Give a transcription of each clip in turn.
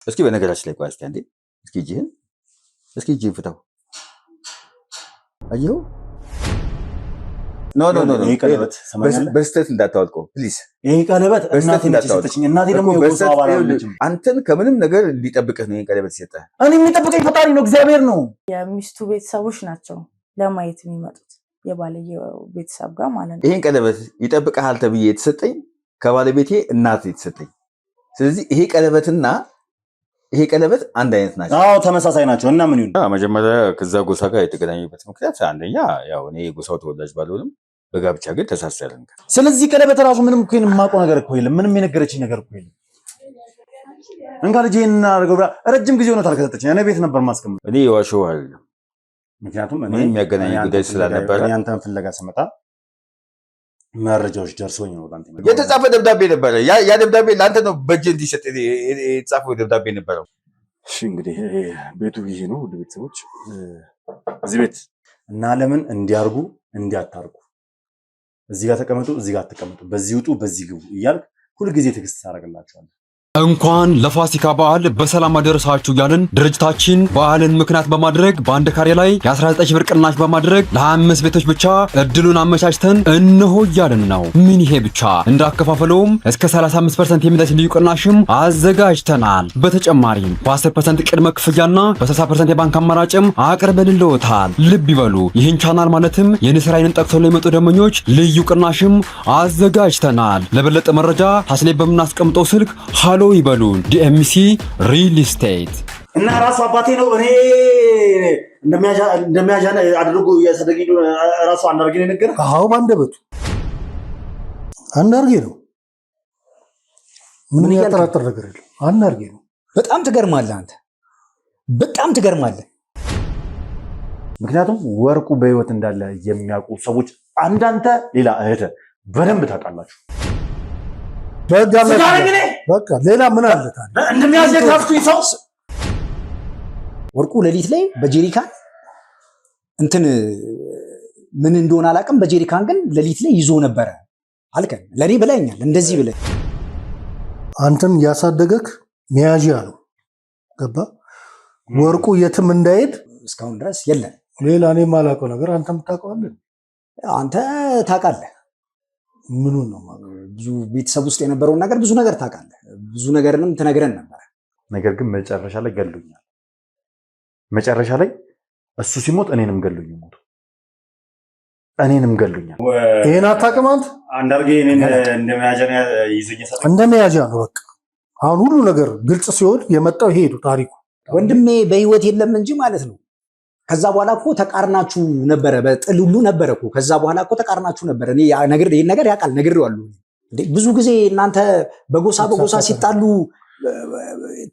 እስኪ በነገራችን ላይ ቆይ እስኪ አንዴ እስኪ እጅህን ፍታው። አየሁ ኖ ይሄ ቀለበት በስተት እንዳታወልቀው ፕሊዝ። ይሄ ቀለበት እናቴ እንደሰጠችኝ እናቴ ደግሞ የጎሳው አባል ነች። አንተን ከምንም ነገር እንዲጠብቅህ ነው ይሄ ቀለበት የሰጠህ። እኔ የሚጠብቀኝ ፈጣሪ ነው፣ እግዚአብሔር ነው። የሚስቱ ቤተሰቦች ናቸው ለማየት የሚመጡት የባለየው ቤተሰብ ጋር ማለት ነው። ይሄን ቀለበት ይጠብቅሃል ተብዬ የተሰጠኝ ከባለቤቴ እናት የተሰጠኝ። ስለዚህ ይሄ ቀለበትና ይሄ ቀለበት አንድ አይነት ናቸው። አዎ ተመሳሳይ ናቸው። እና ምን ይሁን መጀመሪያ ከዛ ጎሳ ጋር የተገናኙበት ምክንያት አንደኛ ያው እኔ ጎሳው ተወላጅ ባልሆንም በጋብቻ ግን ተሳሰርን። ስለዚህ ቀለበት ራሱ ምንም እኮ የማውቀው ነገር እኮ የለም። ምንም የነገረችኝ ነገር እኮ የለም። እንካ ልጄን እናድርገው ብላ ረጅም ጊዜ ሆኖታል ከሰጠችኝ። እኔ ቤት ነበር ማስቀመጥ። እኔ የዋሸው አይደለም፣ ምክንያቱም እኔ የሚያገናኝ ጉዳይ ስላልነበረ አንተን ፍለጋ ስመጣ መረጃዎች ደርሶኝ ነው። አንተ የተጻፈ ደብዳቤ ነበረ። ያ ደብዳቤ ለአንተ ነው በእጅ እንዲሰጥ የተጻፈው ደብዳቤ ነበረው። እሺ እንግዲህ ቤቱ ይሄ ነው። ውድ ቤተሰቦች እዚህ ቤት እና ለምን እንዲያርጉ እንዲያታርጉ፣ እዚህ ጋር ተቀመጡ፣ እዚህ ጋር ተቀመጡ፣ በዚህ ውጡ፣ በዚህ ግቡ እያልክ ሁሉ ጊዜ ትዕግስት ታደርግላችኋለህ። እንኳን ለፋሲካ በዓል በሰላም አደረሳችሁ ያልን ድርጅታችን በዓልን ምክንያት በማድረግ በአንድ ካሬ ላይ የ19 ብር ቅናሽ በማድረግ ለ25 ቤቶች ብቻ እድሉን አመቻችተን እነሆ እያልን ነው። ምን ይሄ ብቻ እንዳከፋፈለውም እስከ 35% የሚደርስ ልዩ ቅናሽም አዘጋጅተናል። በተጨማሪም በ10% ቅድመ ክፍያና በ60% የባንክ አማራጭም አቅርበንልዎታል። ልብ ይበሉ፣ ይህን ቻናል ማለትም የንስር አይንን ጠቅሰው ለሚመጡ ደንበኞች ልዩ ቅናሽም አዘጋጅተናል። ለበለጠ መረጃ ታች ላይ በምናስቀምጠው ስልክ ሃሎ ይበሉን። ዲኤምሲ ሪል ስቴት እና ራሱ አባቴ ነው። እኔ እንደሚያዣ አድርጎ ያሳደገኝ ራሱ አንዳርጌ ነው የነገረህ። አዎ ባንደበቱ አንዳርጌ ነው። ምን ያጠራጥር ነገር የለም። አንዳርጌ ነው። በጣም ትገርማለህ አንተ፣ በጣም ትገርማለህ። ምክንያቱም ወርቁ በህይወት እንዳለ የሚያውቁ ሰዎች አንዳንተ ሌላ እህተ በደንብ ታውቃላችሁ። በቃ ሌላ ምን አለ ታዲያ? እንደሚያዘካፍቱ ሰው ወርቁ ሌሊት ላይ በጄሪካን እንትን ምን እንደሆነ አላውቅም፣ በጄሪካን ግን ሌሊት ላይ ይዞ ነበረ አልከን። ለኔ ብለኛል እንደዚህ ብለ አንተን ያሳደገክ ሚያጂ አለው። ገባ? ወርቁ የትም እንዳይሄድ እስካሁን ድረስ የለም። ሌላ እኔ የማላውቀው ነገር አንተም ታውቀዋለህ። አንተ ታውቃለህ። ምኑን ነው ማለት? ብዙ ቤተሰብ ውስጥ የነበረውን ነገር ብዙ ነገር ታውቃለህ። ብዙ ነገርንም ትነግረን ነበር። ነገር ግን መጨረሻ ላይ ገሉኛል። መጨረሻ ላይ እሱ ሲሞት እኔንም ገሉኝ። ሞቱ እኔንም ገሉኛል። ይሄን አታውቅም አንተ? አንዳርጌ እኔን እንደመያዣ ይዘኝ ሰጠ። እንደመያዣ ነው በቃ። አሁን ሁሉ ነገር ግልጽ ሲሆን የመጣው ይሄ ነው ታሪኩ። ወንድሜ በህይወት የለም እንጂ ማለት ነው። ከዛ በኋላ እኮ ተቃርናችሁ ነበረ፣ በጥል ሁሉ ነበረ እኮ። ከዛ በኋላ እኮ ተቃርናችሁ ነበረ። እኔ ይሄን ነገር ያውቃል፣ ነግሬዋለሁ። ብዙ ጊዜ እናንተ በጎሳ ሲጣሉ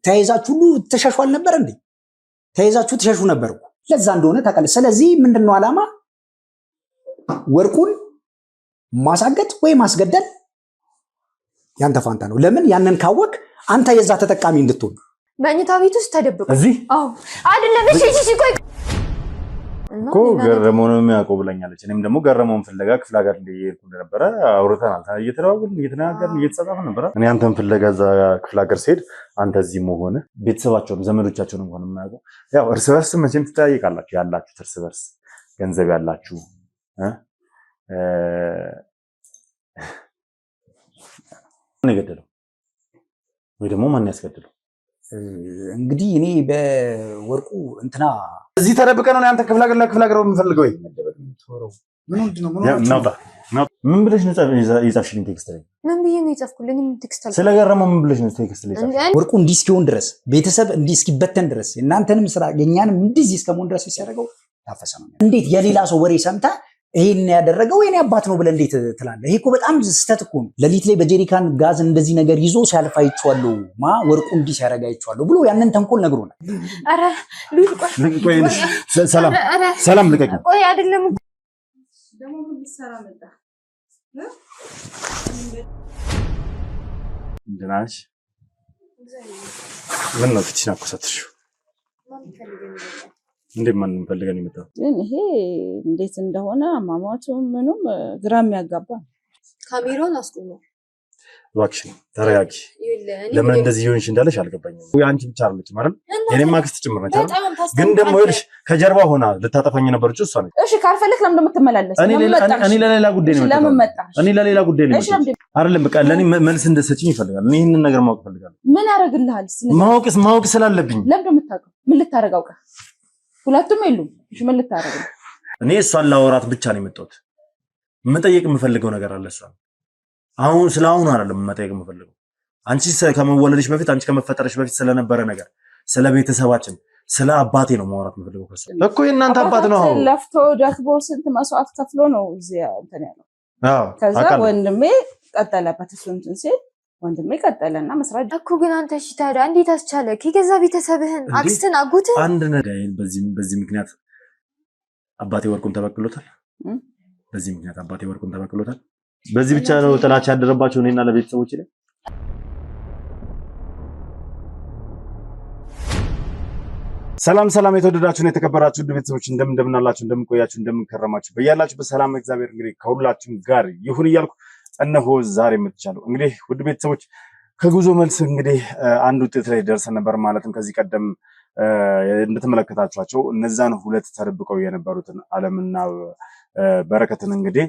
ተያይዛችሁ ሁሉ ተሸሹ ነበር እንዴ? ተያይዛችሁ ተሸሹ ነበር እኮ። ለዛ እንደሆነ ታውቃለህ። ስለዚህ ምንድነው ዓላማ? ወርቁን ማሳገድ ወይ ማስገደል ያንተ ፋንታ ነው። ለምን? ያንን ካወቅ አንተ የዛ ተጠቃሚ እንድትሆን። መኝታ ቤት ውስጥ ተደብቆ እዚህ አዎ አይደለም። እሺ ቆይ እኮ ገረመው ነው የሚያውቀው ብለኛለች። እኔም ደግሞ ገረመውን ፍለጋ ክፍለ ሀገር እንደሄድኩ እንደነበረ አውርተናል። እየተደዋወልን እየተነጋገርን እየተጻጻፍን ነበረ። እኔ አንተን ፍለጋ እዛ ክፍለ ሀገር ስሄድ አንተ እዚህ መሆን ቤተሰባቸውን ዘመዶቻቸውን እንኳን የማያውቁ ያው እርስ በርስ መቼም ትጠያየቃላችሁ። ያላችሁት እርስ በርስ ገንዘብ ያላችሁ ማን የገደለው ወይ ደግሞ ማን ያስገደለው? እንግዲህ እኔ በወርቁ እንትና እዚህ ተደብቀ ነው አንተ ክፍለ ሀገር የምፈልገው ወይ ምን ብለሽ ነው የጻፍሽልኝ ቴክስት ላይ? ምን ብዬ ነው የጻፍኩልኝ? ቴክስት ላይ ስለገረመው ምን ብለሽ ነው ቴክስት ላይ የጻፍሽልኝ? ወርቁ እንዲህ እስኪሆን ድረስ ቤተሰብ እንዲህ እስኪበተን ድረስ እናንተንም ስራ የኛንም እንደዚህ እስከመሆን ድረስ ሲያደርገው ታፈሰ ነው። እንዴት የሌላ ሰው ወሬ ሰምታ ይሄን ያደረገው የኔ አባት ነው ብለህ እንዴት ትላለህ? ይሄ እኮ በጣም ስህተት እኮ ነው። ሌሊት ላይ በጄሪካን ጋዝ እንደዚህ ነገር ይዞ ሲያልፍ አይቼዋለሁ፣ ወርቁ እንዲህ ሲያደርግ አይቼዋለሁ ብሎ ያንን ተንኮል ነግሮናል። አረ ሉል ቆይ ሰላም ልቀቂ። ቆይ አይደለም ደግሞ ምን ሊሰራ መጣ? እንደናሽ ምን ነው ፍቺና ኮሳትሽው እንዴ? ማንን ፈልገን ይመጣው? ይሄ እንዴት እንደሆነ አማማቱ ምኑም ግራ የሚያጋባ። ካሜራውን አስቆሞ እባክሽን ተረጋጊ። ለምን እንደዚህ ይሆንሽ እንዳለሽ አልገባኝም። ወይ አንቺ ብቻ አይደለች ማለት የኔም አክስት ጭምር ነች አይደል? ግን ደግሞ ይልሽ ከጀርባ ሆና ልታጠፋኝ የነበረችው እሷ ነች። እሺ ካልፈለክ ለምን እንደምትመላለስ? እኔ ለሌላ ጉዳይ ነው ለምን መጣሽ? እኔ ለሌላ ጉዳይ ነው አይደለም። በቃ ለኔ መልስ እንደሰጭኝ ይፈልጋል። እኔ ይሄንን ነገር ማወቅ ፈልጋለሁ። ምን ያደርግልሃል? ማወቅ ስላለብኝ። ለምን እንደምታውቀው ምን ልታረግ አውቀህ? ሁለቱም የሉም። እሺ ምን ልታረግ? እኔ እሷን ላወራት ብቻ ነው የመጣሁት። መጠየቅ የምፈልገው ነገር አለ። እሷን አሁን ስለአሁን አይደለም መጠየቅ የምፈልገው። አንቺ ከመወለድሽ በፊት አንቺ ከመፈጠርሽ በፊት ስለነበረ ነገር፣ ስለ ቤተሰባችን፣ ስለ አባቴ ነው ማውራት የምፈልገው። ከሷ እኮ የእናንተ አባት ነው። አሁን ለፍቶ ደክሞ ስንት መስዋዕት ከፍሎ ነው እዚህ እንትን ያለው። አዎ ከዛ ወንድሜ ቀጠለበት። እሱ እንትን ሲል ወንድሜ ቀጠለና መስራት እኮ። ግን አንተ እሺ ታዲያ እንዴት አስቻለ? ከገዛ ቤተሰብህን አክስትን አጎትህን አንድ ነገር በዚህ ምክንያት አባቴ ወርቁን ተበቅሎታል። በዚህ ምክንያት አባቴ ወርቁን ተበቅሎታል። በዚህ ብቻ ነው ጥላቻ ያደረባቸው እኔና ለቤተሰቦቼ ላይ። ሰላም የተወደዳችሁና የተከበራችሁ ውድ ቤተሰቦች እንደምናላችሁ፣ እንደምንቆያችሁ፣ እንደምንከረማችሁ በያላችሁ በሰላም እግዚአብሔር እንግዲህ ከሁላችሁም ጋር ይሁን እያልኩ እነሆ ዛሬ መጥቻለሁ። እንግዲህ ውድ ቤተሰቦች ከጉዞ መልስ እንግዲህ አንድ ውጤት ላይ ደርሰን ነበር። ማለትም ከዚህ ቀደም እንደተመለከታችኋቸው እነዛን ሁለት ተደብቀው የነበሩትን አለምና በረከትን እንግዲህ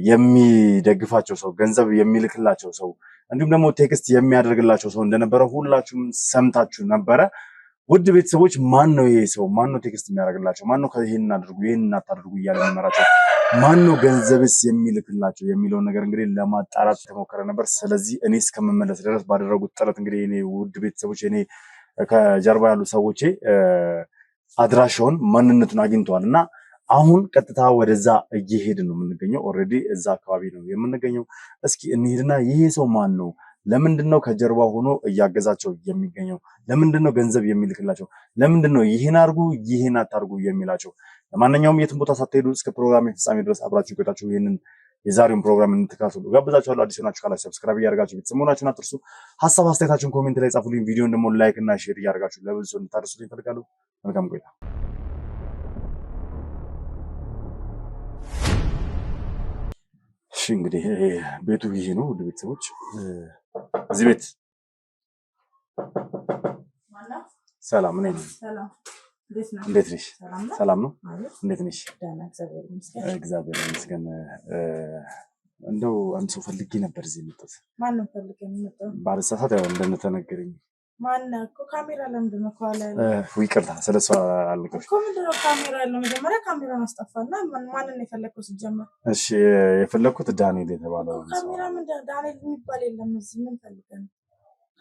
የሚደግፋቸው ሰው፣ ገንዘብ የሚልክላቸው ሰው፣ እንዲሁም ደግሞ ቴክስት የሚያደርግላቸው ሰው እንደነበረ ሁላችሁም ሰምታችሁ ነበረ። ውድ ቤተሰቦች ማን ነው ይሄ ሰው? ማን ነው ቴክስት የሚያደርግላቸው? ማን ነው ይሄንን አድርጉ ይሄንን አታድርጉ እያለ የሚመራቸው? ማን ነው ገንዘብስ የሚልክላቸው የሚለውን ነገር እንግዲህ ለማጣራት ተሞከረ ነበር። ስለዚህ እኔ እስከምመለስ ድረስ ባደረጉት ጥረት እንግዲህ እኔ ውድ ቤተሰቦች እኔ ከጀርባ ያሉ ሰዎቼ አድራሻውን ማንነቱን አግኝተዋል እና አሁን ቀጥታ ወደዛ እየሄድን ነው የምንገኘው። ኦልሬዲ እዛ አካባቢ ነው የምንገኘው። እስኪ እንሂድና ይሄ ሰው ማን ነው? ለምንድነው ከጀርባ ሆኖ እያገዛቸው የሚገኘው? ለምንድነው ገንዘብ የሚልክላቸው? ለምንድነው ይሄን አድርጉ ይሄን አታርጉ የሚላቸው? ለማንኛውም የትም ቦታ ሳትሄዱ እስከ ፕሮግራም ፍጻሜ ድረስ አብራችሁ ቆይታችሁ ይሄንን የዛሬውን ፕሮግራም እንድትከታተሉ ጋብዛችኋለሁ። አዲስ ሆናችሁ ካላችሁ ሰብስክራይብ እያደረጋችሁ ቤተሰብ መሆናችሁን አትርሱ። ሐሳብ አስተያየታችሁን ኮሜንት ላይ ጻፉልኝ። ቪዲዮን ደግሞ ላይክ እና ሼር እያደረጋችሁ ለብዙ ሰው እንድታደርሱልኝ እፈልጋለሁ። መልካም ቆይታ። እሺ እንግዲህ ቤቱ ይሄ ነው። ውድ ቤተሰቦች እዚህ ቤት ሰላም ነኝ። እንዴት ነሽ? ሰላም ነው። እንዴት ነሽ? እግዚአብሔር ይመስገን። እንደው አንድ ሰው ፈልጌ ነበር እዚህ የመጣሁት። ማን ነው ፈልጌ የመጣሁት? ባለሳሳት ያው እንደተነገረኝ ማነው እኮ ካሜራ ለምንድን ነው ከኋላ ያለው? ይቅርታ ስለሷ አልነገርኩሽ እኮ። ምንድን ነው ካሜራ ያለው? መጀመሪያ ካሜራውን አስጠፋና ማንን የፈለግከው ሲጀመር? እሺ የፈለግኩት ዳንኤል የተባለው ካሜራ ምንድን ነው? ዳንኤል የሚባል የለም እዚህ። ምን ፈልገህ ነው?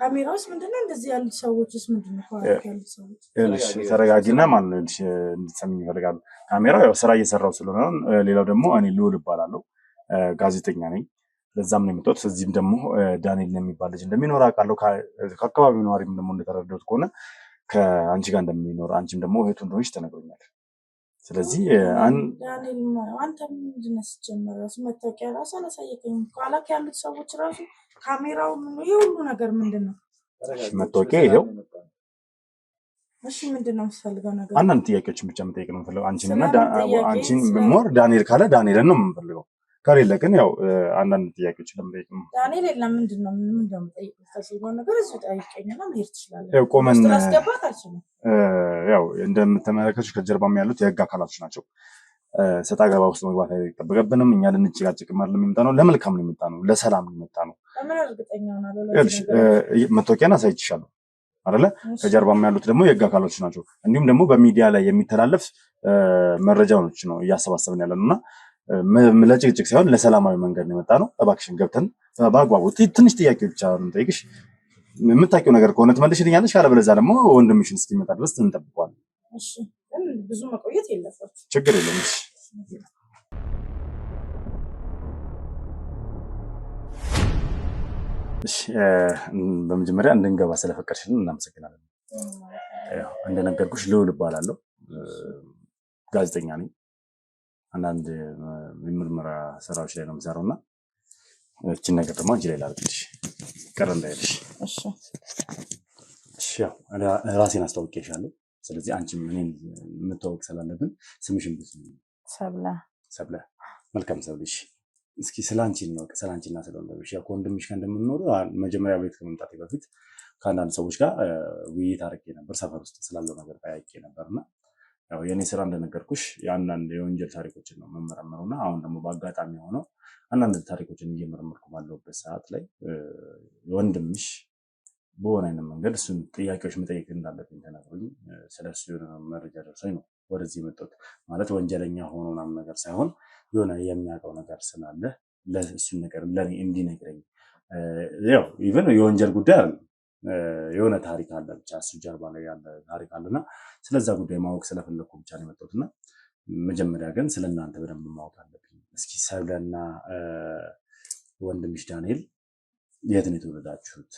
ካሜራውስ ምንድነው? እንደዚህ ያሉት ሰዎችስ ምንድነው? ከኋላ ያሉት ሰዎች እሺ ተረጋጊና ማለት ነው እንድትሰሚኝ ይፈልጋሉ። ካሜራው ያው ስራ እየሰራው ስለሆነ፣ ሌላው ደግሞ እኔ ልውል እባላለሁ፣ ጋዜጠኛ ነኝ። ለዛም ነው የመጣሁት። እዚህም ደግሞ ዳንኤል የሚባል ልጅ እንደሚኖር አውቃለሁ። ከአካባቢው ነዋሪም ደግሞ እንደተረዳሁት ከሆነ ከአንቺ ጋር እንደሚኖር፣ አንቺም ደግሞ እህቱ እንደሆነች ተነግሮኛል። ስለዚህ ዳንኤል አንተ ምንድን ነው ሲጀመር ራሱ መታወቂያ ራሱ አላሳየከኝም። ከኋላ ያሉት ሰዎች ራሱ ካሜራው ይሄ ሁሉ ነገር ምንድን ነው? መታወቂያ ይሄው። እሺ ምንድን ነው የምትፈልገው ነገር? አንዳንድ ጥያቄዎችን ብቻ መጠየቅ ነው የምፈልገው። አንቺን ሞር ዳንኤል ካለ ዳንኤልን ነው የምፈልገው። ከሌለ ግን ያው አንዳንድ ጥያቄዎችን ለመጠየቅ ነው። ዳንኤል የለም። ምንድን ነው የምጠይቀው? የምትፈልገው ነገር እዚሁ ጠይቀኝና መሄድ ትችላለህ። ያው ቆመን ማስገባት አልችልም። ያው እንደምትመለከቱት ከጀርባም ያሉት የህግ አካላቶች ናቸው። ሰጣ ገባ ውስጥ መግባት አይጠበቅብንም። እኛ ልንጨቃጨቅ አይደለም የመጣ ነው። ለመልካም ነው የመጣ ነው። ለሰላም ነው የመጣ ነው። ለምን እርግጠኛ ሆናለሁ? መታወቂያን አሳይቼሻለሁ አይደለ? ከጀርባም ያሉት ደግሞ የህግ አካላቶች ናቸው። እንዲሁም ደግሞ በሚዲያ ላይ የሚተላለፍ መረጃዎች ነው እያሰባሰብን ያለ ነውና ለጭቅጭቅ ሳይሆን ለሰላማዊ መንገድ ነው የመጣ ነው። እባክሽን ገብተን በአግባቡ ትንሽ ጥያቄዎች ብቻ ነው የምጠይቅሽ። የምታውቂው ነገር ከሆነ ትመልሽልኛለሽ፣ ካለበለዚያ ደግሞ ወንድምሽን እስኪመጣ ድረስ እንጠብቀዋለን። እሺ ግን ብዙ መቆየት የለበትም። ችግር የለም። እሺ በመጀመሪያ እንድንገባ ስለፈቀድሽልን እናመሰግናለን። እንደነገርኩሽ ልውል እባላለሁ፣ ጋዜጠኛ ነኝ። አንዳንድ የምርመራ ስራዎች ላይ ነው የምሰራው እና እቺን ነገር ደግሞ አንቺ ላይ ላድርግልሽ ቀረ እንዳይልሽ። እሺ ያው ራሴን አስተዋውቄሻለሁ። ስለዚህ አንቺም እኔን የምታወቅ ስላለብን ስምሽን ብትይ። ሰብለ። መልካም ሰብለ። እሺ እስኪ ስላንቺን ነው ስላንቺና ስለወንድምሽ ያው ከወንድምሽ ጋር እንደምንኖር መጀመሪያ ቤት ከመምጣቴ በፊት ከአንዳንድ ሰዎች ጋር ውይይት አድርጌ ነበር። ሰፈር ውስጥ ስላለው ነገር ጠያቄ ነበርና ያው የኔ ስራ እንደነገርኩሽ የአንዳንድ የወንጀል ታሪኮችን ነው መመረመሩና አሁን ደግሞ በአጋጣሚ ሆኖ አንዳንድ ታሪኮችን እየመረመርኩ ባለሁበት ሰዓት ላይ ወንድምሽ በሆነ አይነት መንገድ እሱን ጥያቄዎች መጠየቅ እንዳለብኝ ተነግሮኝ ስለሱ የሆነ መረጃ ደርሶኝ ነው ወደዚህ የመጣሁት። ማለት ወንጀለኛ ሆኖ ምናምን ነገር ሳይሆን የሆነ የሚያውቀው ነገር ስላለ ለእሱን ነገር ለኔ እንዲነግረኝ ያው ኢቨን የወንጀል ጉዳይ አለ የሆነ ታሪክ አለ ብቻ እሱ ጀርባ ላይ ያለ ታሪክ አለና ስለዛ ጉዳይ ማወቅ ስለፈለኩ ብቻ ነው የመጣሁትና መጀመሪያ ግን ስለእናንተ በደንብ ማወቅ አለብኝ። እስኪ ሰብለና ወንድምሽ ዳንኤል የት ነው የተወለዳችሁት?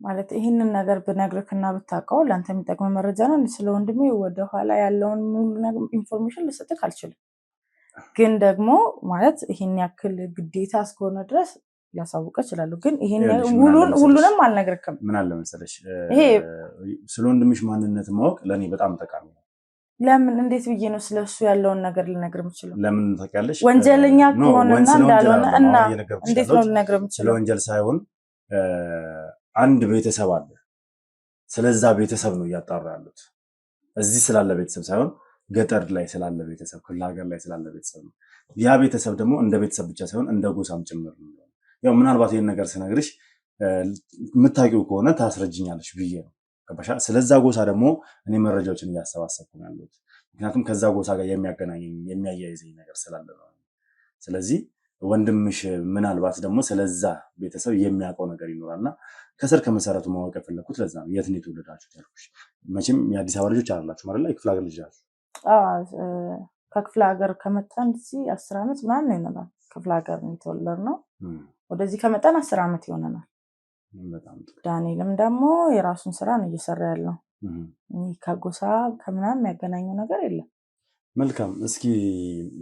ማለት ይህንን ነገር ብነግርክና ብታውቀው ለአንተ የሚጠቅም መረጃ ነው። ስለ ወንድሜ ወደኋላ ያለውን ሙሉ ነገር ኢንፎርሜሽን ልሰጥክ አልችልም። ግን ደግሞ ማለት ይህን ያክል ግዴታ እስከሆነ ድረስ ላሳውቀ እችላለሁ። ግን ይሄን ሁሉንም አልነግርክም። ምን አለ መሰለሽ ስለ ወንድምሽ ማንነት ማወቅ ለኔ በጣም ጠቃሚ ነው። ለምን እንዴት ብዬ ነው ስለሱ ያለውን ነገር ልነግር የምችለው? ለምን ታውቂያለሽ? ወንጀለኛ ከሆነና እንዳልሆነ እና እንዴት ነው ልነግር የምችለው? ስለ ወንጀል ሳይሆን አንድ ቤተሰብ አለ። ስለዛ ቤተሰብ ነው እያጣሩ ያሉት። እዚህ ስላለ ቤተሰብ ሳይሆን ገጠር ላይ ስላለ ቤተሰብ፣ ክፍለ ሀገር ላይ ስላለ ቤተሰብ ነው። ያ ቤተሰብ ደግሞ እንደ ቤተሰብ ብቻ ሳይሆን እንደ ጎሳም ጭምር ነው። ያው ምናልባት ይሄን ነገር ስነግርሽ የምታውቂው ከሆነ ታስረጅኛለሽ ብዬ ነው። ገባሽ? ስለዛ ጎሳ ደግሞ እኔ መረጃዎችን እያሰባሰብኩ ነው ያለሁት። ምክንያቱም ከዛ ጎሳ ጋር የሚያገናኘኝ የሚያያይዘኝ ነገር ስላለ ነው። ስለዚህ ወንድምሽ ምናልባት ደግሞ ስለዛ ቤተሰብ የሚያውቀው ነገር ይኖራልና ከስር ከመሰረቱ ማወቅ የፈለኩት ለዛ ነው። የት ነው የተወለዳችሁት ያልኩሽ። መቼም የአዲስ አበባ ልጆች አይደላችሁ ማለት ላይ ክፍለ ሀገር ልጅ ናችሁ። ከክፍለ ሀገር ከመጣን እዚህ 10 ዓመት ምናምን ይሆናል። ክፍለ ሀገር ነው የተወለድነው። ወደዚህ ከመጣን 10 ዓመት ይሆናል። ዳንኤልም ደግሞ የራሱን ስራ ነው እየሰራ ያለው። ከጎሳ ከምናምን የሚያገናኘው ነገር የለም። መልካም። እስኪ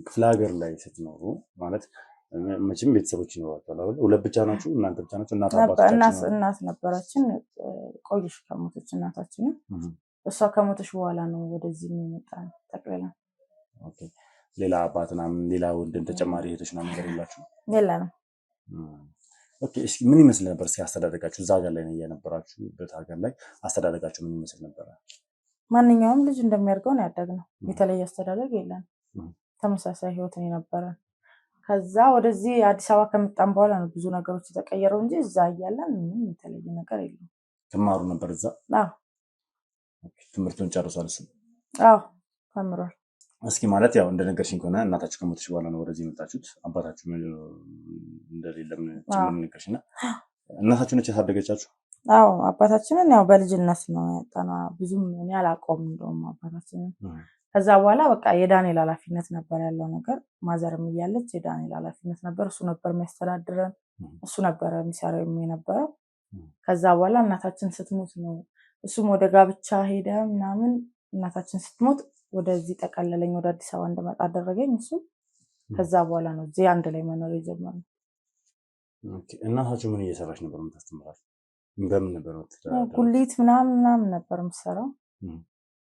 ክፍለ ሀገር ላይ ስትኖሩ ማለት መቼም ቤተሰቦች ይኖራቸዋል አይደል? ሁለት ብቻ ናችሁ? እናንተ ብቻ ናችሁ? እናት ነበረችን፣ ቆይሽ ከሞተች እናታችን። እሷ ከሞተች በኋላ ነው ወደዚህ የመጣን ጠቅላላ። ኦኬ። ሌላ አባት ምናምን ሌላ ወንድም ተጨማሪ እህቶች ምናምን ነገር የላችሁ? የለንም። ኦኬ። እስኪ ምን ይመስል ነበር እስኪ አስተዳደጋችሁ? እዛ ሀገር ላይ ነው የነበራችሁበት ሀገር ላይ አስተዳደጋችሁ ምን ይመስል ነበር? ማንኛውም ልጅ እንደሚያድገው ነው ያደግነው። የተለየ አስተዳደግ የለን። ተመሳሳይ ህይወት ነው የነበረን። ከዛ ወደዚህ አዲስ አበባ ከመጣን በኋላ ነው ብዙ ነገሮች የተቀየረው እንጂ እዛ እያለን ምንም የተለየ ነገር የለም። ትማሩ ነበር እዛ? አዎ። ትምህርቱን ጨርሷል እሱ? አዎ ተምሯል። እስኪ ማለት ያው እንደነገርሽኝ ከሆነ እናታችሁ ከሞተች በኋላ ነው ወደዚህ የመጣችሁት። አባታችሁ እንደሌለም ጭምር ነገርሽና እናታችሁ ነች ያሳደገቻችሁ? አዎ አባታችንን ያው በልጅነት ነው ያጣነው። ብዙም እኔ አላውቀውም እንደውም አባታችንን። ከዛ በኋላ በቃ የዳንኤል ኃላፊነት ነበር ያለው ነገር። ማዘርም እያለች የዳንኤል ኃላፊነት ነበር። እሱ ነበር የሚያስተዳድረን፣ እሱ ነበር የሚሰራው የነበረው። ከዛ በኋላ እናታችን ስትሞት ነው እሱም ወደ ጋብቻ ሄደ ምናምን። እናታችን ስትሞት ወደዚህ ጠቀለለኝ፣ ወደ አዲስ አበባ እንደመጣ አደረገኝ እሱ። ከዛ በኋላ ነው እዚህ አንድ ላይ መኖር የጀመርነው። ኦኬ። እናታችሁ ምን እየሰራች ነበር የምታስተምራችሁ? በምን ነበር ጉሊት ምናምን ነበር የምትሰራው።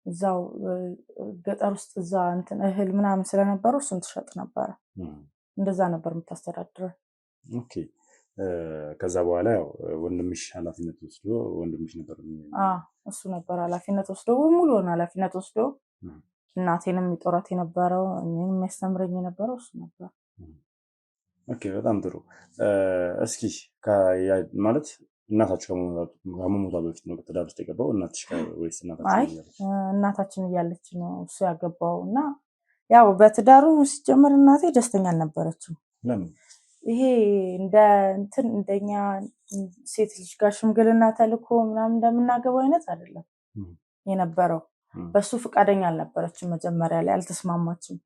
እዛው ገጠር ውስጥ እዛ እንትን እህል ምናምን ስለነበሩ እሱን ትሸጥ ነበረ። እንደዛ ነበር የምታስተዳድረው። ኦኬ። ከዛ በኋላ ያው ወንድምሽ ኃላፊነት ወስዶ ወንድምሽ ነበር? እሱ ነበር ኃላፊነት ወስዶ ሙሉውን ኃላፊነት ወስዶ እናቴንም የሚጦራት የነበረው እኔንም የሚያስተምረኝ የነበረው እሱ ነበር። ኦኬ። በጣም ጥሩ። እስኪ ማለት እናታችሁ ከመሞቷ በፊት ነው ትዳር ውስጥ የገባው እናትሽ ወይስ እናታችን እያለች ነው እሱ ያገባው? እና ያው በትዳሩ ሲጀምር እናቴ ደስተኛ አልነበረችም። ለምን? ይሄ እንደኛ ሴት ልጅ ጋር ሽምግልና ተልኮ ምናምን እንደምናገባው አይነት አይደለም የነበረው። በሱ ፈቃደኛ አልነበረችም። መጀመሪያ ላይ አልተስማማችም።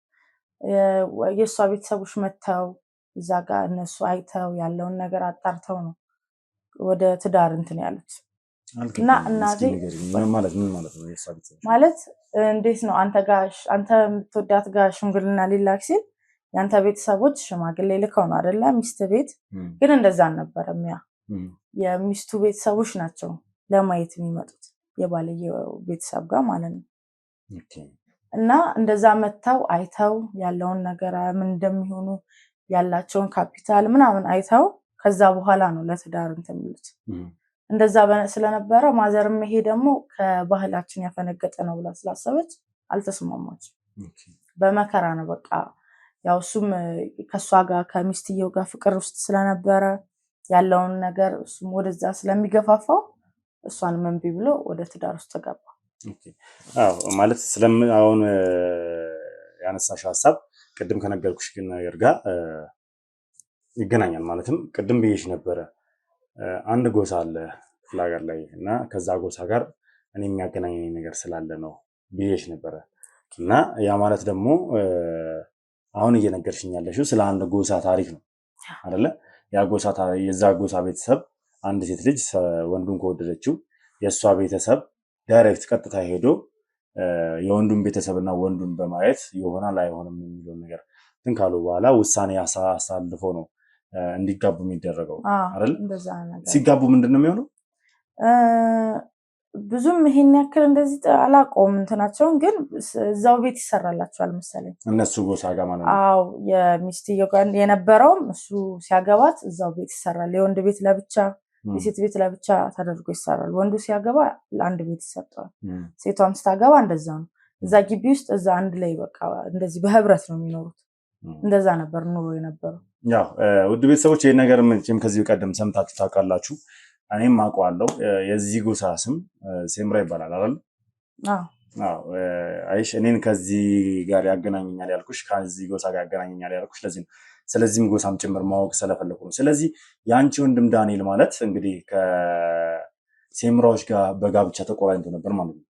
የእሷ ቤተሰቦች መጥተው እዛ ጋር እነሱ አይተው ያለውን ነገር አጣርተው ነው ወደ ትዳር እንትን ያሉት። እና እናቴ ማለት ምን ማለት ነው የእሷ ቤተሰቦች ማለት እንዴት ነው አንተ የምትወዳት ጋር ሽምግልና ሊላክ ሲል ያንተ ቤተሰቦች ሽማግሌ ልከው ነው አይደለ? ሚስት ቤት ግን እንደዛ አልነበረም። ያ የሚስቱ ቤተሰቦች ናቸው ለማየት የሚመጡት የባልየው ቤተሰብ ጋር ማለት ነው። እና እንደዛ መተው አይተው ያለውን ነገር ምን እንደሚሆኑ ያላቸውን ካፒታል ምናምን አይተው ከዛ በኋላ ነው ለትዳር እንትን የሚሉት። እንደዛ ስለነበረ ማዘርም ይሄ ደግሞ ከባህላችን ያፈነገጠ ነው ብላ ስላሰበች አልተስማማችም። በመከራ ነው በቃ ያው እሱም ከሷ ጋር ከሚስትየው ጋር ፍቅር ውስጥ ስለነበረ ያለውን ነገር እሱም ወደዛ ስለሚገፋፋው እሷንም እምቢ ብሎ ወደ ትዳር ውስጥ ገባ። አዎ ማለት አሁን ያነሳሽው ሀሳብ ቅድም ከነገርኩሽ ግን ነገር ጋር ይገናኛል። ማለትም ቅድም ብዬሽ ነበረ አንድ ጎሳ አለ ክፍለ ሀገር ላይ እና ከዛ ጎሳ ጋር እኔ የሚያገናኘኝ ነገር ስላለ ነው ብዬሽ ነበረ እና ያ ማለት ደግሞ አሁን እየነገርሽኝ ያለሽው ስለ አንድ ጎሳ ታሪክ ነው አይደለ? የዛ ጎሳ ቤተሰብ አንድ ሴት ልጅ ወንዱን ከወደደችው የእሷ ቤተሰብ ዳይሬክት ቀጥታ ሄዶ የወንዱን ቤተሰብና ወንዱን በማየት ይሆናል አይሆንም የሚለው ነገር እንትን ካሉ በኋላ ውሳኔ አሳልፎ ነው እንዲጋቡ የሚደረገው አይደል? ሲጋቡ ምንድን ነው የሚሆነው? ብዙም ይሄን ያክል እንደዚህ አላውቀውም እንትናቸውን፣ ግን እዛው ቤት ይሰራላቸዋል መሰለኝ እነሱ ጎሳ ጋር ማለት ነው። አዎ የሚስትየው ጋር የነበረውም እሱ ሲያገባት እዛው ቤት ይሰራል። የወንድ ቤት ለብቻ የሴት ቤት ለብቻ ተደርጎ ይሰራል። ወንዱ ሲያገባ ለአንድ ቤት ይሰጠዋል። ሴቷም ስታገባ እንደዛ ነው። እዛ ግቢ ውስጥ እዛ አንድ ላይ በቃ እንደዚህ በህብረት ነው የሚኖሩት። እንደዛ ነበር ኑሮ የነበረው። ያው ውድ ቤተሰቦች ይሄን ነገር ምንጭም ከዚህ ቀደም ሰምታችሁ ታውቃላችሁ። እኔም አውቀዋለሁ። የዚህ ጎሳ ስም ሴምራ ይባላል አይደል? አዎ አይሽ እኔን ከዚህ ጋር ያገናኘኛል ያልኩሽ ከዚህ ጎሳ ጋር ያገናኘኛል ያልኩሽ ለዚህ ነው። ስለዚህም ጎሳም ጭምር ማወቅ ስለፈለኩ ነው። ስለዚህ የአንቺ ወንድም ዳንኤል ማለት እንግዲህ ከሴምራዎች ጋር በጋብቻ ተቆራኝቶ ነበር ማለት ነው።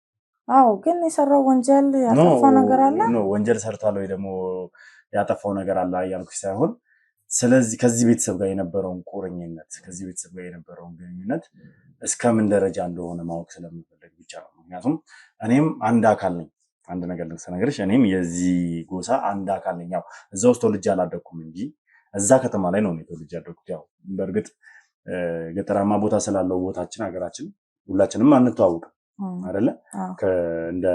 አዎ ግን የሰራው ወንጀል ያጠፋው ነገር አለ? ወንጀል ሰርቷል ወይ ደግሞ ያጠፋው ነገር አለ ያልኩሽ ሳይሆን ስለዚህ ከዚህ ቤተሰብ ጋር የነበረውን ቁርኝነት ከዚህ ቤተሰብ ጋር የነበረውን ግንኙነት እስከምን ደረጃ እንደሆነ ማወቅ ስለምፈልግ ብቻ ነው። ምክንያቱም እኔም አንድ አካል ነኝ። አንድ ነገር ልንገርሽ፣ እኔም የዚህ ጎሳ አንድ አካል ነኝ። ያው እዛ ውስጥ ተወልጄ አላደኩም እንጂ እዛ ከተማ ላይ ነው ተወልጄ ያደኩት። ያው በእርግጥ ገጠራማ ቦታ ስላለው ቦታችን ሀገራችን ሁላችንም አንተዋወቅም አይደለ? እንደ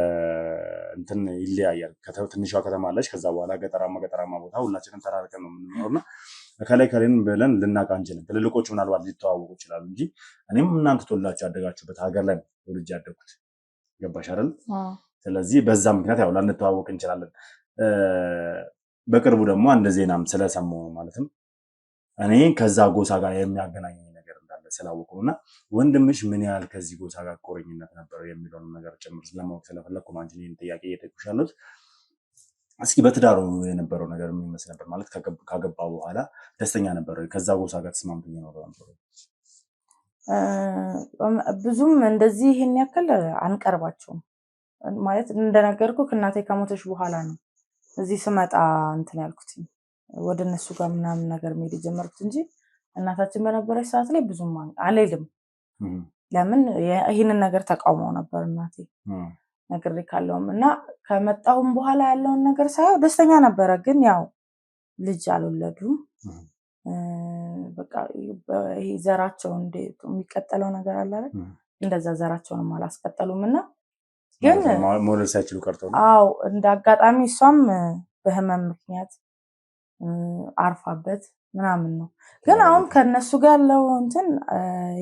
እንትን ይለያያል። ትንሿ ከተማ አለች፣ ከዛ በኋላ ገጠራማ ቦታ ሁላችንም ተራርቀን ነው የምንኖርና ከላይ ብለን ልናውቅ አንችልም። ትልልቆቹ ምናልባት ሊተዋወቁ ይችላሉ እንጂ እኔም እናንተ ተወልዳችሁ ያደጋችሁበት ሀገር ላይ ነው ተወልጄ ያደኩት። ገባሽ አይደል? ስለዚህ በዛ ምክንያት ያው ላንተዋወቅ እንችላለን። በቅርቡ ደግሞ አንድ ዜናም ስለሰማሁ ማለትም እኔ ከዛ ጎሳ ጋር የሚያገናኝ ነገር እንዳለ ስላወቅሁ እና ወንድምሽ ምን ያህል ከዚህ ጎሳ ጋር ቁርኝነት ነበረው የሚለውን ነገር ጭምር ስለማወቅ ስለፈለኩ ነው አንቺን ጥያቄ እየጠየኩሽ ያለሁት። እስኪ በትዳሩ የነበረው ነገር ምን ይመስል ነበር? ማለት ካገባ በኋላ ደስተኛ ነበር? ከዛ ጎሳ ጋር ተስማምቶ እየኖረ ነበር? ብዙም እንደዚህ ይሄን ያክል አንቀርባቸውም። ማለት እንደነገርኩ እናቴ ከሞተች በኋላ ነው እዚህ ስመጣ እንትን ያልኩት ወደ እነሱ ጋር ምናምን ነገር መሄድ የጀመርኩት እንጂ እናታችን በነበረች ሰዓት ላይ ብዙም አልሄድም። ለምን ይህንን ነገር ተቃውመው ነበር እናቴ ነግሬ ካለውም እና ከመጣሁም በኋላ ያለውን ነገር ሳየው ደስተኛ ነበረ። ግን ያው ልጅ አልወለዱም። በቃ ይሄ ዘራቸው የሚቀጠለው ነገር አለ አይደል? እንደዛ ዘራቸውንም አላስቀጠሉም እና ግን መውለድ ሳይችሉ ቀርተው ነው። አዎ እንደ አጋጣሚ እሷም በህመም ምክንያት አርፋበት ምናምን ነው። ግን አሁን ከነሱ ጋር ያለው እንትን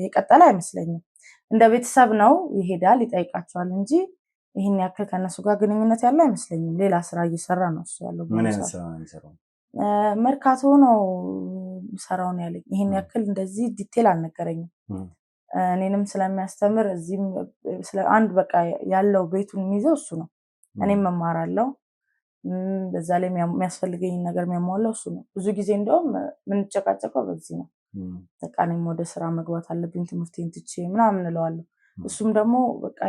የቀጠለ አይመስለኝም። እንደ ቤተሰብ ነው፣ ይሄዳል፣ ይጠይቃቸዋል እንጂ ይህን ያክል ከነሱ ጋር ግንኙነት ያለው አይመስለኝም። ሌላ ስራ እየሰራ ነው እሱ ያለው። ምን አይነት ስራ ነው የሚሰራው? መርካቶ ነው ሰራውን ያለኝ። ይህን ያክል እንደዚህ ዲቴል አልነገረኝም። እኔንም ስለሚያስተምር እዚህም አንድ በቃ ያለው ቤቱን የሚይዘው እሱ ነው። እኔም እማራለሁ፣ በዛ ላይ የሚያስፈልገኝ ነገር የሚያሟላው እሱ ነው። ብዙ ጊዜ እንደውም የምንጨቃጨቀው በዚህ ነው። በቃ እኔም ወደ ስራ መግባት አለብኝ ትምህርቴን ትቼ ምናምን እለዋለሁ። እሱም ደግሞ በቃ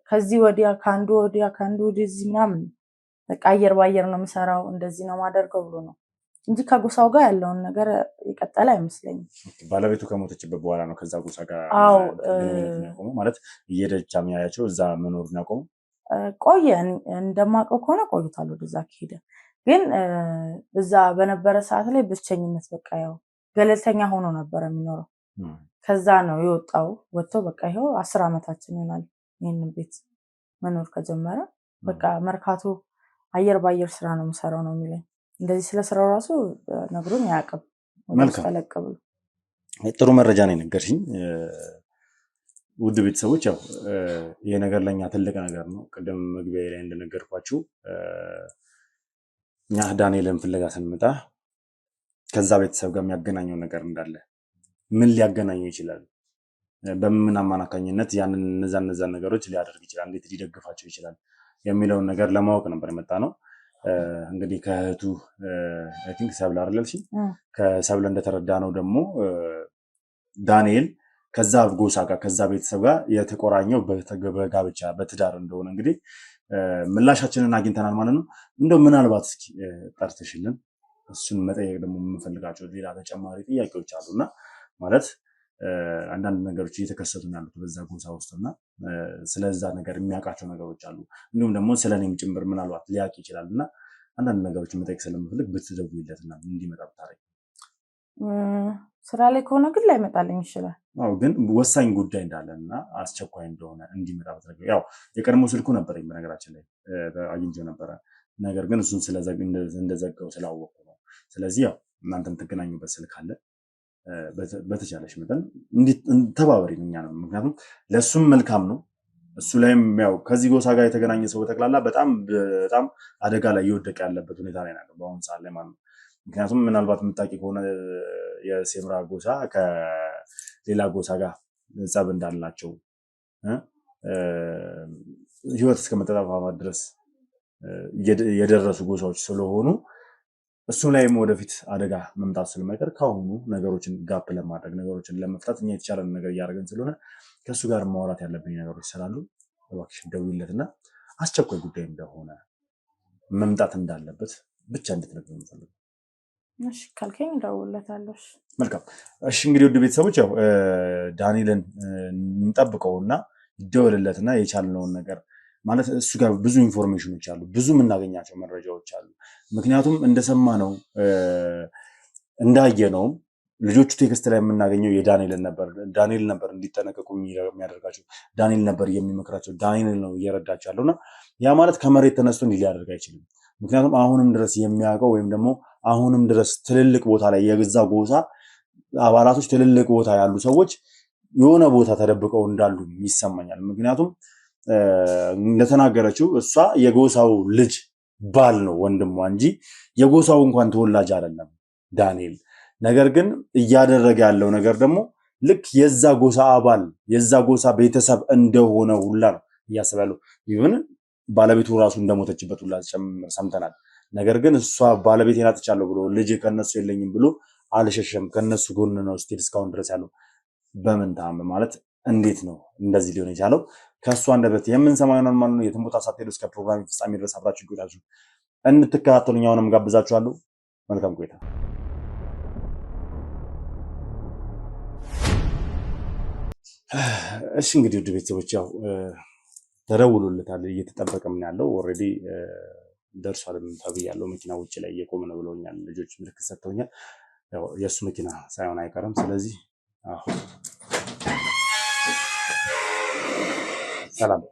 ከዚህ ወዲያ ከአንዱ ወደዚህ ምናምን በቃ አየር ባየር ነው የምሰራው፣ እንደዚህ ነው ማደርገው ብሎ ነው እንጂ ከጎሳው ጋር ያለውን ነገር የቀጠለ አይመስለኝም። ባለቤቱ ከሞተችበት በኋላ ነው ከዛ ጎሳ ጋር ያቆመው? ማለት እየሄደች የሚያያቸው እዛ መኖር ያቆመው? ቆየ። እንደማውቀው ከሆነ ቆይቷል ወደዛ ከሄደ። ግን እዛ በነበረ ሰዓት ላይ ብቸኝነት በቃ ያው ገለልተኛ ሆኖ ነበር የሚኖረው። ከዛ ነው የወጣው። ወጥቶ በቃ ይኸው 10 ዓመታችን ይሆናል ይህንን ቤት መኖር ከጀመረ። በቃ መርካቶ አየር ባየር ስራ ነው የምሰራው ነው የሚለኝ። እንደዚህ ስለ ስራው ራሱ ነግሮኝ አያውቅም። መልካም ተለቀበሉ ጥሩ መረጃ ነው የነገርሽኝ። ውድ ቤተሰቦች ያው ይሄ ነገር ለኛ ትልቅ ነገር ነው። ቅድም መግቢያ ላይ እንደነገርኳችሁ እኛ ዳንኤልን ፍለጋ ስንመጣ ከዛ ቤተሰብ ጋር የሚያገናኘው ነገር እንዳለ ምን ሊያገናኘው ይችላል፣ በምን አማካኝነት ያንን እነዛ ነገሮች ሊያደርግ ይችላል፣ እንዴት ሊደግፋቸው ይችላል የሚለውን ነገር ለማወቅ ነበር የመጣ ነው። እንግዲህ ከእህቱ አይ ቲንክ ሰብለ አይደለሽ? ከሰብለ እንደተረዳ ነው ደግሞ ዳንኤል ከዛ ጎሳ ጋር ከዛ ቤተሰብ ጋር የተቆራኘው በጋብቻ በትዳር እንደሆነ እንግዲህ ምላሻችንን አግኝተናል ማለት ነው። እንደው ምናልባት እስኪ ጠርተሽልን እሱን መጠየቅ ደግሞ የምንፈልጋቸው ሌላ ተጨማሪ ጥያቄዎች አሉና ማለት አንዳንድ ነገሮች እየተከሰቱ ያሉት በዛ ጎሳ ውስጥና ስለዛ ነገር የሚያውቃቸው ነገሮች አሉ። እንዲሁም ደግሞ ስለኔም ጭምር ምናልባት ሊያውቅ ይችላልና አንዳንድ ነገሮች መጠየቅ ስለምፈልግ ብትደውይለትና እንዲመጣ ብታረጊ። ስራ ላይ ከሆነ ግን ላይመጣልኝ ይችላል። አዎ ግን ወሳኝ ጉዳይ እንዳለና አስቸኳይ እንደሆነ እንዲመጣ ብታረጊ። ያው የቀድሞ ስልኩ ነበረኝ በነገራችን ላይ አግኝቼው ነበረ። ነገር ግን እሱን እንደዘጋው ስላወቅኩ ነው። ስለዚህ ያው እናንተም ትገናኙበት ስልክ አለ። በተቻለሽ መጠን ተባበሪ እኛ ነው። ምክንያቱም ለሱም መልካም ነው። እሱ ላይም ያው ከዚህ ጎሳ ጋር የተገናኘ ሰው በተክላላ በጣም አደጋ ላይ እየወደቀ ያለበት ሁኔታ ላይ ነው በአሁኑ ሰዓት ላይ ማለት ነው። ምክንያቱም ምናልባት የምታውቂ ከሆነ የሴምራ ጎሳ ከሌላ ጎሳ ጋር ጸብ እንዳላቸው ህይወት እስከ መጠፋፋት ድረስ የደረሱ ጎሳዎች ስለሆኑ እሱ ላይም ወደፊት አደጋ መምጣት ስለማይቀር ከአሁኑ ነገሮችን ጋፕ ለማድረግ ነገሮችን ለመፍታት እኛ የተቻለን ነገር እያደረገን ስለሆነ ከእሱ ጋር ማውራት ያለብኝ ነገሮች ስላሉ እባክሽ ደውይለትና አስቸኳይ ጉዳይ እንደሆነ መምጣት እንዳለበት ብቻ እንድትነግረኝ እንፈልጋለን። እሺ ካልከኝ እደውልለታለሁ። መልካም። እሺ እንግዲህ ውድ ቤተሰቦች ያው ዳንኤልን እንጠብቀውና ይደወልለትና የቻልነውን ነገር ማለት እሱ ጋር ብዙ ኢንፎርሜሽኖች አሉ፣ ብዙ የምናገኛቸው መረጃዎች አሉ። ምክንያቱም እንደሰማነው እንዳየነውም ልጆቹ ቴክስት ላይ የምናገኘው ዳንኤል ነበር እንዲጠነቀቁ የሚያደርጋቸው፣ ዳንኤል ነበር የሚመክራቸው፣ ዳንኤል ነው እየረዳቸው ያለውና ያ ማለት ከመሬት ተነስቶ እንዲህ ሊያደርግ አይችልም። ምክንያቱም አሁንም ድረስ የሚያውቀው ወይም ደግሞ አሁንም ድረስ ትልልቅ ቦታ ላይ የገዛ ጎሳ አባላቶች ትልልቅ ቦታ ያሉ ሰዎች የሆነ ቦታ ተደብቀው እንዳሉ ይሰማኛል። ምክንያቱም እንደተናገረችው እሷ የጎሳው ልጅ ባል ነው ወንድሟ እንጂ የጎሳው እንኳን ተወላጅ አይደለም ዳንኤል። ነገር ግን እያደረገ ያለው ነገር ደግሞ ልክ የዛ ጎሳ አባል የዛ ጎሳ ቤተሰብ እንደሆነ ሁላ ነው እያሰባለሁ። ይሁን ባለቤቱ ራሱ እንደሞተችበት ሁላ ሰምተናል። ነገር ግን እሷ ባለቤቴን አጥቻለሁ ብሎ ልጅ ከነሱ የለኝም ብሎ አልሸሸም፣ ከነሱ ጎን ነው ስቲል እስካሁን ድረስ ያለው። በምን ታምር ማለት እንዴት ነው እንደዚህ ሊሆን የቻለው? ከእሱ አንደበት የምንሰማው ይሆናል ማለት ነው። የትም ቦታ ሳትሄዱ እስከ ፕሮግራም ፍጻሜ ድረስ አብራችሁ ቆይታችሁ እንድትከታተሉኝ አሁንም ጋብዛችኋለሁ። መልካም ቆይታ። እሺ እንግዲህ ውድ ቤተሰቦች ያው ተደውሎለታል፣ እየተጠበቀም ነው ያለው። ኦልሬዲ ደርሷል ተብያለሁ። መኪና ውጭ ላይ እየቆመ ነው ብለውኛል። ልጆች ምልክት ሰጥተውኛል። ያው የእሱ መኪና ሳይሆን አይቀርም። ስለዚህ አሁን ሰላም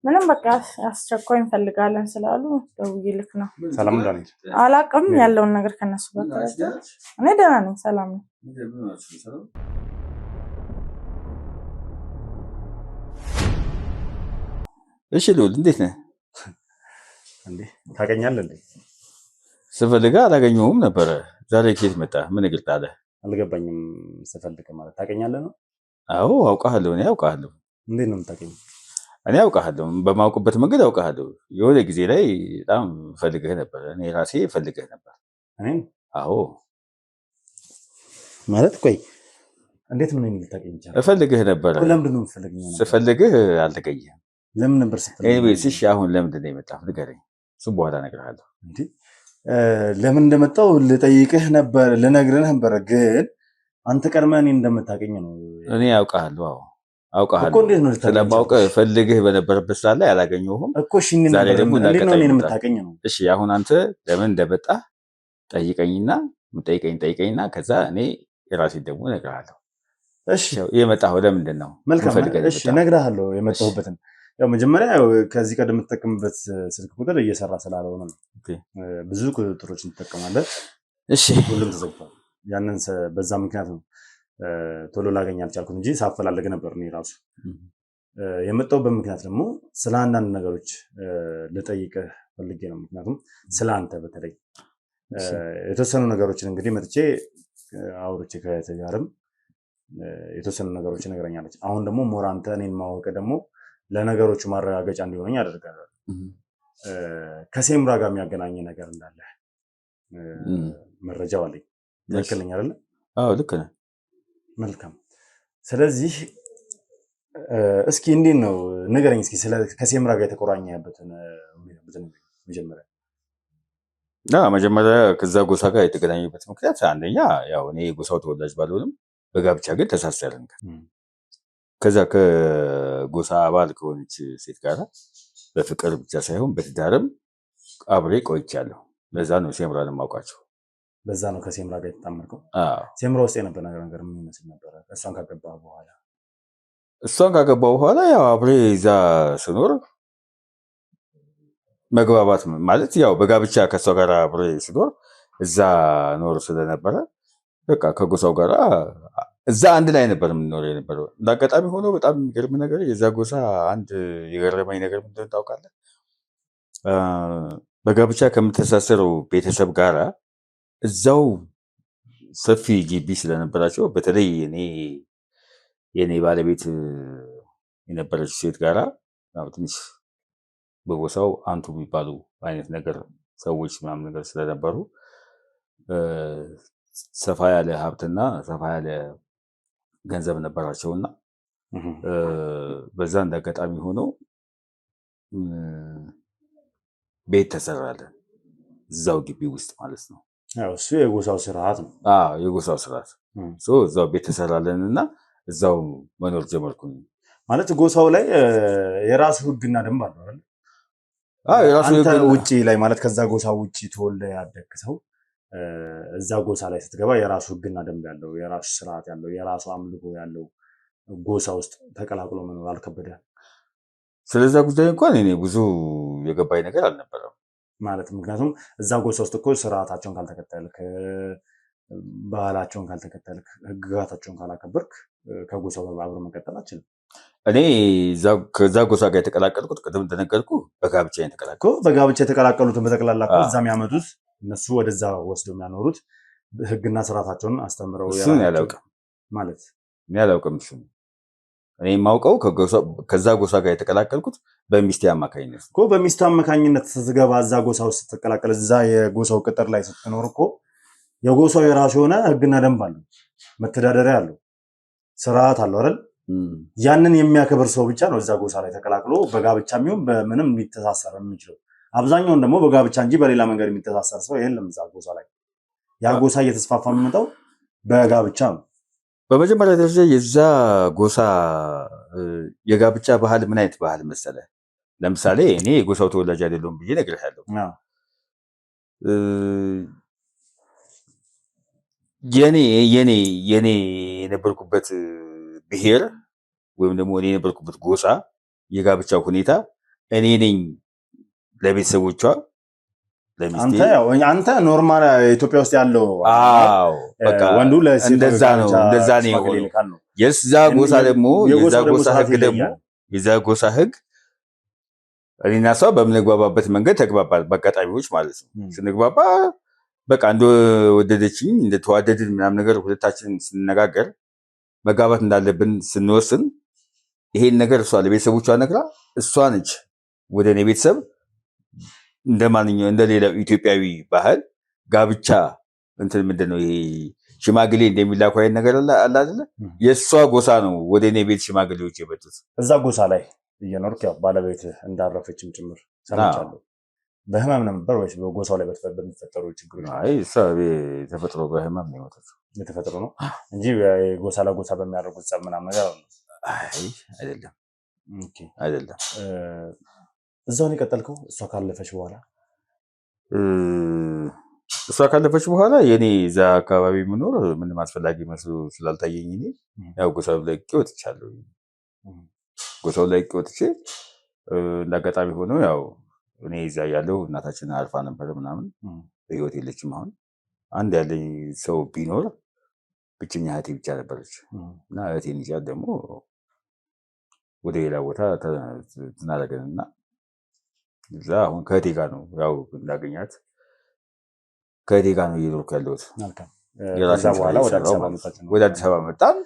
ምንም በቃ አስቸኳይ እንፈልጋለን ስላሉ ደውዬልክ ነው። ሰላም ዳንኤል፣ አላውቅም ያለውን ነገር ከነሱ ጋር እኔ ደህና ነኝ፣ ሰላም ነኝ። እሺ ልውል፣ እንዴት ነህ? እንዴ ታውቀኛለህ እንዴ? ስፈልግህ አላገኘሁም ነበረ። ዛሬ ከየት መጣ? ምን ግልጥ አለ? አልገባኝም። ስፈልግ ማለት ታውቀኛለህ ነው? አዎ አውቃለሁ። እኔ አውቃለሁ። እንዴት ነው የምታውቀኝ? እኔ አውቃለሁ፣ በማውቅበት መንገድ አውቃለሁ። የሆነ ጊዜ ላይ በጣም ፈልግህ ነበር። እኔ ራሴ ፈልግህ ነበር። እኔን? አዎ ማለት ቆይ እንዴት ምን ልታውቀኝ ይችላል? እፈልግህ ነበር። ለምንድን ነው የምትፈልገኝ? ስፈልግህ አልተገኘህም። ለምን ነበር ስትፈልግ? ኤኒዌይስ እሺ፣ አሁን ለምንድን ነው የመጣህ? ንገረኝ። እሱም በኋላ እነግርሃለሁ። እንዴ ለምን እንደመጣሁ ልጠይቅህ ነበር፣ ልነግርህ ነበር። ግን አንተ ቀድመህ እኔን እንደምታውቀኝ ነው። እኔ አውቃለሁ። አዎ አውቃለሁ እኮ። እንዴት ነው ስለማውቅ ፈልግህ በነበረበት ሰዓት ላይ አላገኘሁም እኮ። እሺ ዛሬ ደግሞ እንዴት ነው እኔን የምታውቀኝ ነው? እሺ አሁን አንተ ለምን እንደመጣህ ጠይቀኝና ከዛ እኔ የራሴን ደግሞ እነግርሃለሁ። እሺ የመጣኸው ለምንድን ነው? መልካም። እሺ እነግርሃለሁ የመጣሁበትን። ያው መጀመሪያ ከዚህ ቀደም የምትጠቀምበት ስልክ ቁጥር እየሰራ ስላልሆነ ነው። ብዙ ቁጥሮችን ትጠቀማለህ። እሺ ሁሉም ተዘግቷል። ያንን በዛ ምክንያት ነው ቶሎ ላገኝ አልቻልኩት እንጂ ሳፈላልግ ነበር እኔ ራሱ። የመጣሁበት ምክንያት ደግሞ ስለ አንዳንድ ነገሮች ልጠይቅህ ፈልጌ ነው። ምክንያቱም ስለ አንተ በተለይ የተወሰኑ ነገሮችን እንግዲህ መጥቼ አውርቼ ከእህት ጋርም የተወሰኑ ነገሮችን ነግረኛለች። አሁን ደግሞ ሞር አንተ እኔን ማወቅ ደግሞ ለነገሮቹ ማረጋገጫ እንዲሆነኝ ያደርጋል። ከሴምራ ጋር የሚያገናኝ ነገር እንዳለ መረጃው አለኝ። ትክክል ነኝ አይደለ? አዎ ልክ ነህ። መልካም። ስለዚህ እስኪ እንዴት ነው ንገረኝ እስኪ ከሴምራ ጋር የተቆራኘበትን መጀመሪያ ከዛ ጎሳ ጋር የተገናኘበት ምክንያት አንደኛ ያው እኔ ጎሳው ተወላጅ ባልሆንም በጋብቻ ግን ተሳሰርን። ከዛ ከጎሳ አባል ከሆነች ሴት ጋር በፍቅር ብቻ ሳይሆን በትዳርም አብሬ ቆይቻለሁ። ለዛ ነው ሴምራን የማውቃቸው። በዛ ነው ከሴምራ ጋር የተጣመርከው? ሴምራ ውስጥ የነበረ ነገር ምን ይመስል ነበረ? እሷን ካገባሁ በኋላ ያው አብሬ እዛ ስኖር መግባባት ማለት ያው በጋብቻ ከሷ ጋር አብሬ ስኖር እዛ ኖር ስለነበረ በቃ ከጎሳው ጋር እዛ አንድ ላይ ነበር የምንኖረው የነበረው። እንዳጋጣሚ ሆኖ በጣም የሚገርም ነገር የዛ ጎሳ አንድ የገረመኝ ነገር ምንድን ታውቃለህ? በጋብቻ ከምተሳሰረው ቤተሰብ ጋራ እዛው ሰፊ ግቢ ስለነበራቸው በተለይ የኔ ባለቤት የነበረች ሴት ጋራ ትንሽ በጎሳው አንቱ የሚባሉ አይነት ነገር ሰዎች ምናምን ነገር ስለነበሩ ሰፋ ያለ ሀብትና ሰፋ ያለ ገንዘብ ነበራቸውና በዛ እንዳጋጣሚ ሆኖ ቤት ተሰራለን እዛው ግቢ ውስጥ ማለት ነው። እሱ የጎሳው ስርዓት ነው። የጎሳው ስርዓት እዛው ቤት ተሰራለን እና እዛው መኖር ጀመርኩኝ። ማለት ጎሳው ላይ የራሱ ህግና ደንብ አለው አይደል? አንተ ውጪ ላይ ማለት ከዛ ጎሳ ውጪ ተወልደ ያደግ ሰው እዛ ጎሳ ላይ ስትገባ የራሱ ህግና ደንብ ያለው የራሱ ስርዓት ያለው የራሱ አምልኮ ያለው ጎሳ ውስጥ ተቀላቅሎ መኖር አልከበደም? ስለዛ ጉዳይ እንኳን እኔ ብዙ የገባኝ ነገር አልነበረም። ማለት ምክንያቱም እዛ ጎሳ ውስጥ እኮ ስርዓታቸውን ካልተከተልክ፣ ባህላቸውን ካልተከተልክ፣ ህግጋታቸውን ካላከበርክ ከጎሳው ጋር አብሮ መቀጠል አችልም። እኔ ከዛ ጎሳ ጋር የተቀላቀልኩት ቅድም እንደነገርኩ በጋብቻ የተቀላቀልኩት በጋብቻ የተቀላቀሉትን በጠቅላላ እዛ የሚያመጡት እነሱ ወደዛ ወስደው የሚያኖሩት ህግና ስርዓታቸውን አስተምረው እሱን ያላውቅም ማለት እኔ አላውቅም። እሱ እኔ የማውቀው ከዛ ጎሳ ጋር የተቀላቀልኩት በሚስቴ አማካኝነት እኮ በሚስት አማካኝነት ስትገባ እዛ ጎሳ ውስጥ ስትቀላቀል እዛ የጎሳው ቅጥር ላይ ስትኖር እኮ የጎሳው የራሱ የሆነ ህግና ደንብ አለው፣ መተዳደሪያ አለው፣ ስርዓት አለው አይደል? ያንን የሚያከብር ሰው ብቻ ነው እዛ ጎሳ ላይ ተቀላቅሎ በጋብቻ የሚሆን በምንም ሊተሳሰር የሚችለው። አብዛኛውን ደግሞ በጋብቻ እንጂ በሌላ መንገድ የሚተሳሰር ሰው የለም እዛ ጎሳ ላይ። ያ ጎሳ እየተስፋፋ የሚመጣው በጋብቻ ነው። በመጀመሪያ ደረጃ የዛ ጎሳ የጋብቻ ባህል ምን አይነት ባህል መሰለ? ለምሳሌ እኔ የጎሳው ተወላጅ አይደለሁም ብዬ እነግርሃለሁ። የኔ የነበርኩበት ብሔር ወይም ደግሞ እኔ የነበርኩበት ጎሳ የጋብቻ ሁኔታ እኔ ነኝ ለቤተሰቦቿ አንተ ኖርማል ኢትዮጵያ ውስጥ ያለው ወንዱ እንደዛ ነው የሆነው። የዛ ጎሳ ደግሞ የዛ ጎሳ ህግ እኔና እሷ በምንግባባበት መንገድ ተግባባል፣ በአጋጣሚዎች ማለት ነው። ስንግባባ በቃ እንደወደደችኝ እንደተዋደድን ምናምን ነገር ሁለታችን ስንነጋገር መጋባት እንዳለብን ስንወስን ይሄን ነገር እሷ ለቤተሰቦቿ ነግራ እሷ ነች ወደ እኔ ቤተሰብ እንደማንኛው እንደሌላው ኢትዮጵያዊ ባህል ጋብቻ እንትን ምንድነው ይሄ ሽማግሌ እንደሚላኩ አይነት ነገር አለ አይደለ? የእሷ ጎሳ ነው ወደ እኔ ቤት ሽማግሌዎች የመጡት። እዛ ጎሳ ላይ እየኖርክ ያው ባለቤት እንዳረፈችም ጭምር ሰምቻለሁ። በህመም ነበር ወይስ በጎሳው ላይ በሚፈጠሩ ችግሮች? እሷ ተፈጥሮ በህመም ነው የሞተችው። የተፈጥሮ ነው እንጂ ጎሳ ለጎሳ በሚያደርጉት ጸብ ምናምን ነገር አይደለም። እዛውን የቀጠልከው እሷ ካለፈች በኋላ የኔ እዛ አካባቢ መኖር ምንም አስፈላጊ መስሎ ስላልታየኝ እኔ ያው ጎሳው ላይ ወጥቻለሁ። ጎሳው ላይ ወጥቼ እንዳጋጣሚ ሆኖ ያው እኔ እዛ ያለው እናታችን አልፋ ነበር ምናምን በህይወት የለችም። አሁን አንድ ያለኝ ሰው ቢኖር ብቸኛ እህቴ ብቻ ነበረች እና እህቴን ይዣት ደግሞ ወደ ሌላ ቦታ ትናደርገንና እዛ አሁን ከእህቴ ጋር ነው ያው እንዳገኛት ከእህቴ ጋር ነው እየኖርኩ ያለሁት። ወደ አዲስ አበባ መጣን።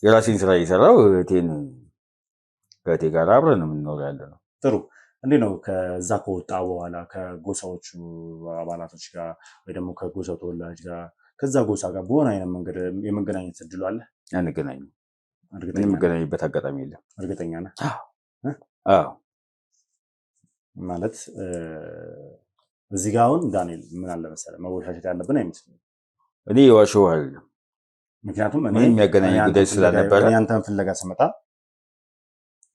የራሴን ስራ እየሰራሁ ከእህቴ ጋር አብረን ነው የምንኖር ያለ ነው። ጥሩ። እንዴት ነው ከዛ ከወጣ በኋላ ከጎሳዎቹ አባላቶች ጋር ወይ ደግሞ ከጎሳው ተወላጅ ጋር ከዛ ጎሳ ጋር በሆነ አይነት መንገድ የመገናኘት እድሉ አለ? አንገናኝም። ምንም የምገናኝበት አጋጣሚ የለም። እርግጠኛ ነህ? አዎ። ማለት እዚህ ጋር አሁን ዳንኤል ምን አለ መሰለህ መወሻሸት ያለብን አይመስልም። እኔ የዋሸው አይደለም። ምክንያቱም እኔ የሚያገናኝ ጉዳይ ስላልነበረ አንተን ፍለጋ ስመጣ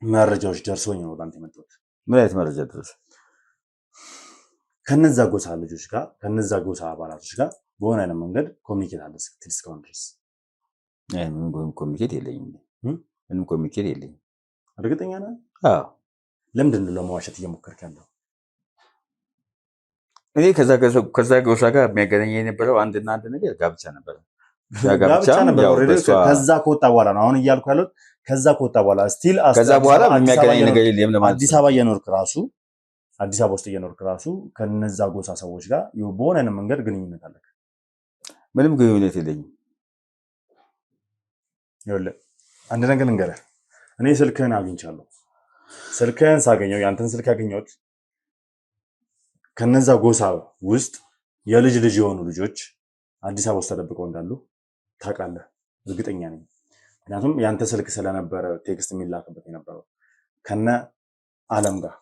መረጃዎች ደርሶኝ ነው ወደ አንተ የመጣሁት። ምን አይነት መረጃ ደረሰ? ከነዛ ጎሳ ልጆች ጋር ከነዛ ጎሳ አባላቶች ጋር በሆነ አይነት መንገድ ኮሚኒኬት አለ ስትል እስካሁን ድረስ? ምንም ኮሚኒኬት የለኝም። ምንም ኮሚኒኬት የለኝም። እርግጠኛ ነህ? አዎ። ለምንድን ነው ለመዋሸት እየሞከርክ ያለው? እኔ ከዛ ጎሳ ጋር የሚያገናኝ የነበረው አንድና አንድ ነገር ጋብቻ ነበር። ከዛ ከወጣ በኋላ ነው አሁን እያልኩ ያለው። ከዛ ከወጣ በኋላ ስቲል ከዛ በኋላ የሚያገናኝ ነገር የለም ለማለት። አዲስ አበባ እየኖርክ ራሱ አዲስ አበባ ውስጥ እየኖርክ ራሱ ከነዛ ጎሳ ሰዎች ጋር በሆነ አይነት መንገድ ግንኙነት አለ? ምንም ግንኙነት የለኝም። ይኸውልህ አንድ ነገር ልንገርህ። እኔ ስልክህን አግኝቻለሁ። ስልክህን ሳገኘው ያንተን ስልክ ያገኘሁት ከነዛ ጎሳ ውስጥ የልጅ ልጅ የሆኑ ልጆች አዲስ አበባ ውስጥ ተደብቀው እንዳሉ ታውቃለህ፣ እርግጠኛ ነኝ። ምክንያቱም ያንተ ስልክ ስለነበረ ቴክስት የሚላክበት የነበረው ከነ ዓለም ጋር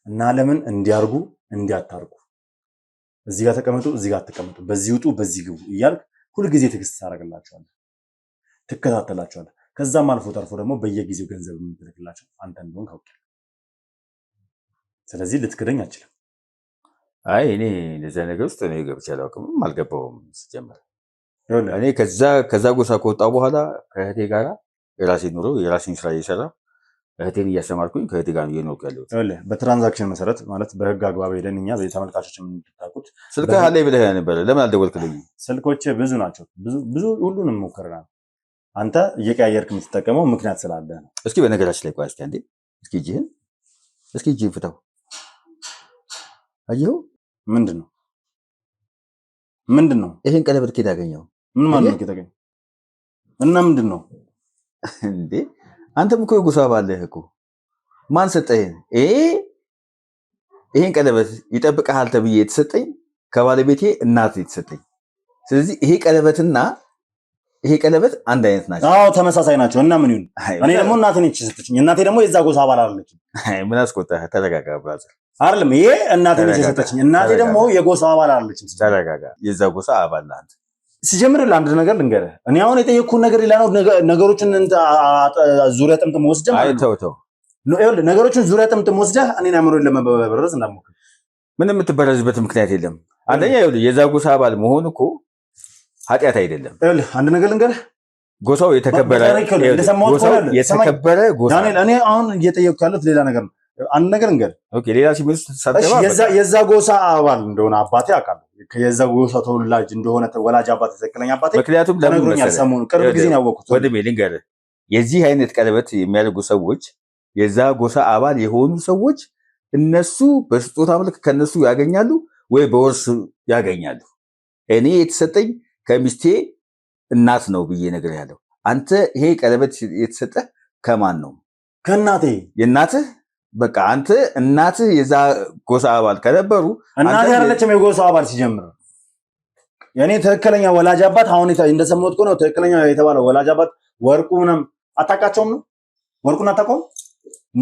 እና ዓለምን እንዲያርጉ እንዲያታርጉ፣ እዚህ ጋር ተቀመጡ፣ እዚህ ጋር ተቀመጡ፣ በዚህ ውጡ፣ በዚህ ግቡ እያልክ ሁልጊዜ ቴክስት ታደርግላቸዋለህ፣ ትከታተላቸዋለህ። ከዛም አልፎ ተርፎ ደግሞ በየጊዜው ገንዘብ የምትልክላቸው አንተ እንደሆንክ አውቃለሁ። ስለዚህ ልትክደኝ አችልም። አይ እኔ እንደዚያ ነገር ውስጥ እኔ ገብቼ አላውቅም፣ አልገባሁም። ሲጀመር እኔ ከዛ ጎሳ ከወጣሁ በኋላ ከእህቴ ጋር የራሴን ኑሮ የራሴን ስራ እየሰራ እህቴን እያስተማርኩኝ ከእህቴ ጋር እየኖርኩ ያለሁት። በትራንዛክሽን መሰረት ማለት በህግ አግባብ ሄደን እኛ ተመልካቾች የምንታቁት ስልክህ አለኝ ብለህ ነበረ። ለምን አልደወልክልኝም? ስልኮች ብዙ ናቸው፣ ብዙ ሁሉንም ሞክረናል። አንተ እየቀያየርክ የምትጠቀመው ምክንያት ስላለ ነው። እስኪ በነገራችን ላይ ቆይ እስኪ አንዴ እስኪ እጅህን ፍታው። አየኸው? ምንድን ነው ይሄን ቀለበት ከየት አገኘኸው? ምን ማለት ነው ከየት አገኘኸው? እና ምንድን ነው እንዴ? አንተም እኮ የጎሳ ባለህ እኮ ማን ሰጠህ? ይሄን ቀለበት ይጠብቅሃል ተብዬ የተሰጠኝ ከባለቤቴ እናት የተሰጠኝ። ስለዚህ ይሄ ቀለበት አንድ አይነት ናቸው። አዎ ተመሳሳይ ናቸው። እና ምን ይሁን? እኔ ደግሞ እናቴ ነች የሰጠችኝ። እናቴ ደግሞ የዛ ጎሳ አባል አይደለችም። ምን አስቆጣህ? ተረጋጋ ብራዘር። አይደለም ይሄ እናቴ ነች የሰጠችኝ። እናቴ ደግሞ የጎሳ አባል አይደለችም። ተረጋጋ። የዛ ጎሳ አባል ነህ አንተ። ሲጀምር ለአንድ ነገር ልንገርህ። እኔ አሁን የጠየቅኩህን ነገር ሌላ ነው። ነገሮችን ዙሪያ ጥምጥም ወስደህ ተው። ነገሮችን ዙሪያ ጥምጥም ወስደህ እኔን አእምሮን ለመበረዝ እንዳትሞክር። ምንም የምትበረዝበት ምክንያት የለም። አንደኛ የዛ ጎሳ አባል መሆን እኮ ኃጢአት አይደለም። አንድ ነገር ልንገርህ፣ ጎሳው የተከበረ ጎሳ። እኔ አሁን እየጠየቅኩህ ያለሁት ሌላ ነገር ነው። አንድ ነገር ልንገርህ። ሌላ ሲመልስ የዛ ጎሳ አባል እንደሆነ አባቴ አውቃለሁ። የዛ ጎሳ ተወላጅ እንደሆነ ወላጅ አባቴ ትክክለኛ አባቴ ምክንያቱም ተነግሮኛል። ሰሞኑን ቅርብ ጊዜ ነው ያወቅሁት። ወንድሜ ልንገርህ፣ የዚህ አይነት ቀለበት የሚያደርጉ ሰዎች የዛ ጎሳ አባል የሆኑ ሰዎች እነሱ በስጦታ መልክ ከነሱ ያገኛሉ ወይ በወርስ ያገኛሉ። እኔ የተሰጠኝ ከሚስቴ እናት ነው ብዬ ነገር ያለው። አንተ ይሄ ቀለበት የተሰጠህ ከማን ነው? ከእናቴ። የእናትህ በቃ አንተ እናትህ የዛ ጎሳ አባል ከነበሩ እናቴ አይደለችም የጎሳ አባል ሲጀምር። የኔ ትክክለኛ ወላጅ አባት አሁን እንደሰማሁት እኮ ነው ትክክለኛ የተባለው ወላጅ አባት ወርቁ ምናምን አታውቃቸውም ነው? ወርቁን አታውቀውም?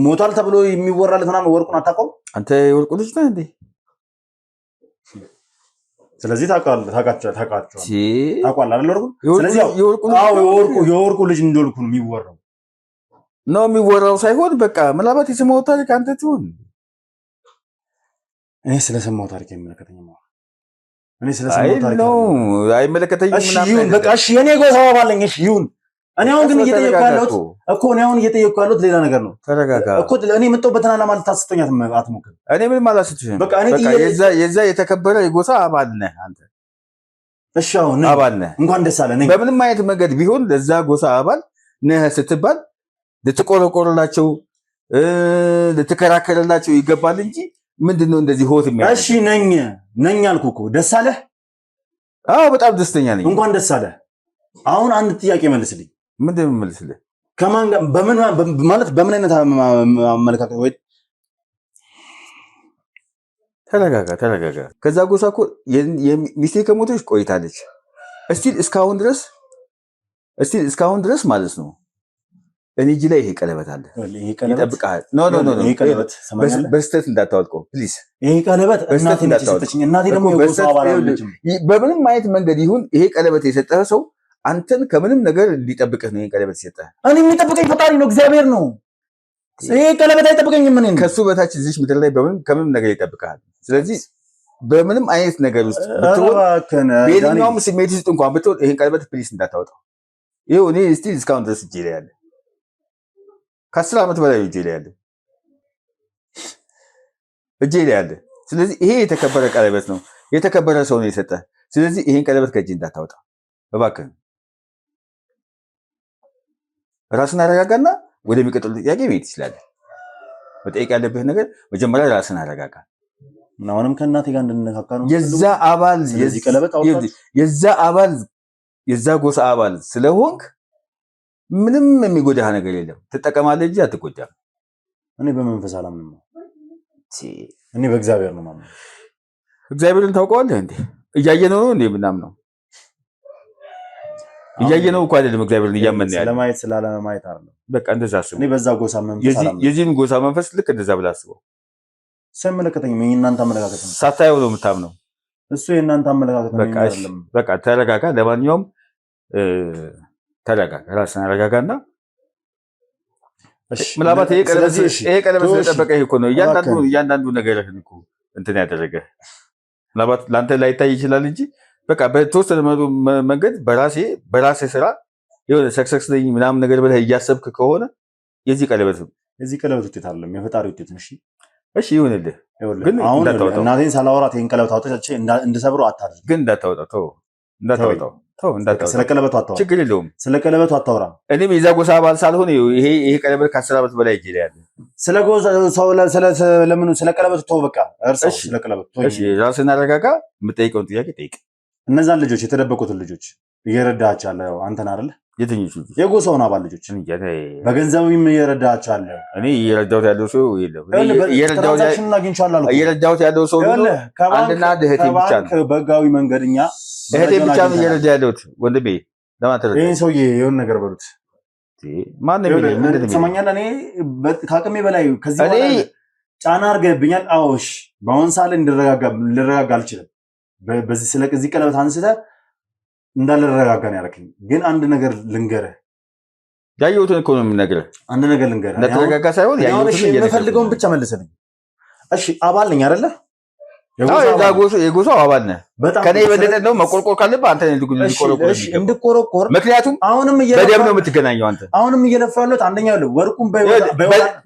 ሞቷል ተብሎ የሚወራለት ምናምን ወርቁን አታውቀውም? አንተ የወርቁ ልጅ ነህ እንዴ? ስለዚህ ታውቃለህ አይደል? የወርቁ ልጅ እንደወልኩ ነው የሚወራው ሳይሆን በቃ ምናልባት የሰማሁት ታሪክ አንተ ትሆን። እኔ ስለሰማሁት ታሪክ አይመለከተኝም። እኔ ስለሰማሁት ታሪክ አይመለከተኝም። ይሁን በቃ እሺ፣ የኔ ጎሳ አባል ነኝ። እሺ ይሁን፣ እኔ አሁን ግን እየጠየቅኩ ያለሁት እኮ ሌላ ነገር ነው። ተረጋጋ እኮ እኔ የምጠውበትን ዓላማ ልታስቶኝ አትሞክር። እኔ ምንም አላስትሽም። በቃ የዛ የተከበረ የጎሳ አባል ነህ አንተ። እሺ አሁን አባል ነህ፣ እንኳን ደስ አለ። በምንም አይነት መንገድ ቢሆን ለዛ ጎሳ አባል ነህ ስትባል ልትቆረቆርላቸው ልትከራከርላቸው ይገባል እንጂ ምንድነው እንደዚህ ሆት የሚያደርግ? እሺ ነኝ አልኩህ እኮ። ደስ አለ? አዎ በጣም ደስተኛ ነኝ። እንኳን ደስ አለ። አሁን አንድ ጥያቄ መልስልኝ። ምንድን ነው የምመልስልህ? ከማን ጋር በምን አይነት አመለካከት ወይ? ተረጋጋ። ከዛ ጎሳ እኮ ሚስቴ ከሞተች ቆይታለች። እስቲል እስካሁን ድረስ ማለት ነው እኔ እጅ ላይ ይሄ ቀለበት አለ። ይጠብቅሃል። ኖ በስተት እንዳታወልቀው ፕሊዝ። ይሄ ቀለበት እናቴ ነች የሰጠችኝ። እናቴ ደግሞ የጎሳው አባል አይደለችም። በምንም አይነት መንገድ ይሁን ይሄ ቀለበት የሰጠህ ሰው አንተን ከምንም ነገር እንዲጠብቅህ ነው ይሄ ቀለበት የሰጠህ። እኔ የሚጠብቀኝ ፈጣሪ ነው፣ እግዚአብሔር ነው። ይሄ ቀለበት አይጠብቀኝም። ምን ከሱ በታች እዚህ ምድር ላይ ከምንም ነገር ይጠብቅሃል። ስለዚህ በምንም አይነት ነገር ውስጥ ብትሆን በየትኛውም ስሜት ውስጥ እንኳን ብትሆን ይሄን ቀለበት ፕሊዝ እንዳታወጣው። ይኸው እኔ እስቲል እስካሁን ድረስ እጄ ላይ ያለ ከ10 ዓመት በላይ እጄ ላይ ያለ። ስለዚህ ይሄ የተከበረ ቀለበት ነው፣ የተከበረ ሰው ነው የሰጠህ። ስለዚህ ይሄን ቀለበት ከእጅ እንዳታወጣ እባክህ። ራስን አረጋጋና ወደሚቀጥሉ ጥያቄ መሄድ ትችላለህ። መጠየቅ ያለብህ ነገር መጀመሪያ ራስን አረጋጋ። አሁንም ከእናቴ ጋር እንድንነካካ ነው የዛ ጎሳ አባል ስለሆንክ ምንም የሚጎዳህ ነገር የለም። ትጠቀማለህ እንጂ አትጎዳም። እኔ በመንፈስ አላምንም ነው። እኔ በእግዚአብሔር ነው ማምነው። እግዚአብሔርን ታውቀዋለህ እንዴ? እያየነው ነው እንዴ ምናምነው? እያየነው እኮ አይደለም እግዚአብሔርን እያመን ያለ ስለማየት ስላለማየት አይደለም። በቃ እንደዛ አስበው። እኔ በዛ ጎሳ መንፈስ አላምንም። የዚህን ጎሳ መንፈስ ልክ እንደዛ ብለህ አስበው። ሳይመለከተኝ የእናንተ አመለካከት ነው። ሳታየው ነው የምታምነው። እሱ የእናንተ አመለካከት ነው። በቃ ተረጋጋ። ለማንኛውም ተረጋጋ፣ ራስን አረጋጋና ምናልባት ይሄ ቀለበት ስለጠበቀህ እኮ ነው እያንዳንዱ ነገርህን እኮ እንትን ያደረገህ። ምናልባት ለአንተ ላይታይ ይችላል እንጂ በቃ በተወሰነ መንገድ በራሴ ስራ የሆነ ሰክሰስ ነኝ ምናምን ነገር ብለህ እያሰብክ ከሆነ የዚህ ቀለበት ውጤት አይደለም፣ የፈጣሪ ውጤት ነው። እሺ ይሁንልህ። ግን አሁን እናቴን ሳላወራት ይሄን ቀለበት አውጥቼ እንድሰብረው አታድርግ። ግን እንዳታወጣው ስለ ቀለበቱ አታወራ። ችግር የለውም። ስለ ቀለበቱ አታወራ። እኔም የዛ ጎሳ አባል ሳልሆን ይሄ ቀለበት ከ10 ዓመት በላይ እጄ ላይ ያለ። ስለ ቀለበቱ ተው፣ በቃ እርሳው። ስለ ቀለበቱ ተው። እሺ ራስህን አረጋጋ። የምጠይቀውን ጥያቄ ጠይቅ። እነዛን ልጆች የተደበቁትን ልጆች እየረዳሃቸው ያለው አንተን አይደለ? የትኞቹ? የጎሳውን አባል ልጆች በገንዘብም እየረዳሃቸው ያለ። እኔ እየረዳሁት ያለው ሰው የለም። እየረዳሁት ያለው ሰው አንድና እህቴ ብቻ ነው። በህጋዊ መንገድኛ እህቴ ብቻ ነው እየረዳ ያለሁት። ወንድሜ ለማተረዳ ይሄን ሰውዬ የሆነ ነገር በሉት። ማን ነው ምንድነው? ትሰማኛለህ? እኔ ከአቅሜ በላይ ከዚህ በኋላ ጫና አድርገብኛል። አዎሽ በአሁን ሰዓት ላይ ልረጋጋ አልችልም። በዚህ ስለዚህ ቀለበት አንስተህ እንዳልረጋጋ ነው ያደረከኝ። ግን አንድ ነገር ልንገርህ፣ ያየሁትን እኮ ነው የምነግርህ። አንድ ነገር ልንገርህ፣ እንዳትረጋጋ ሳይሆን ያየሁትን የምፈልገውን ብቻ መልስልኝ። እሺ አባል ነኝ አይደለ? የጎሳው አባል ነህ። ከኔ የበለጠ ነው መቆርቆር ካለብህ አንተ እንድቆረቆር። ምክንያቱም በደም ነው የምትገናኘው አንተ። አሁንም እየለፋ ያለሁት አንደኛ ወርቁን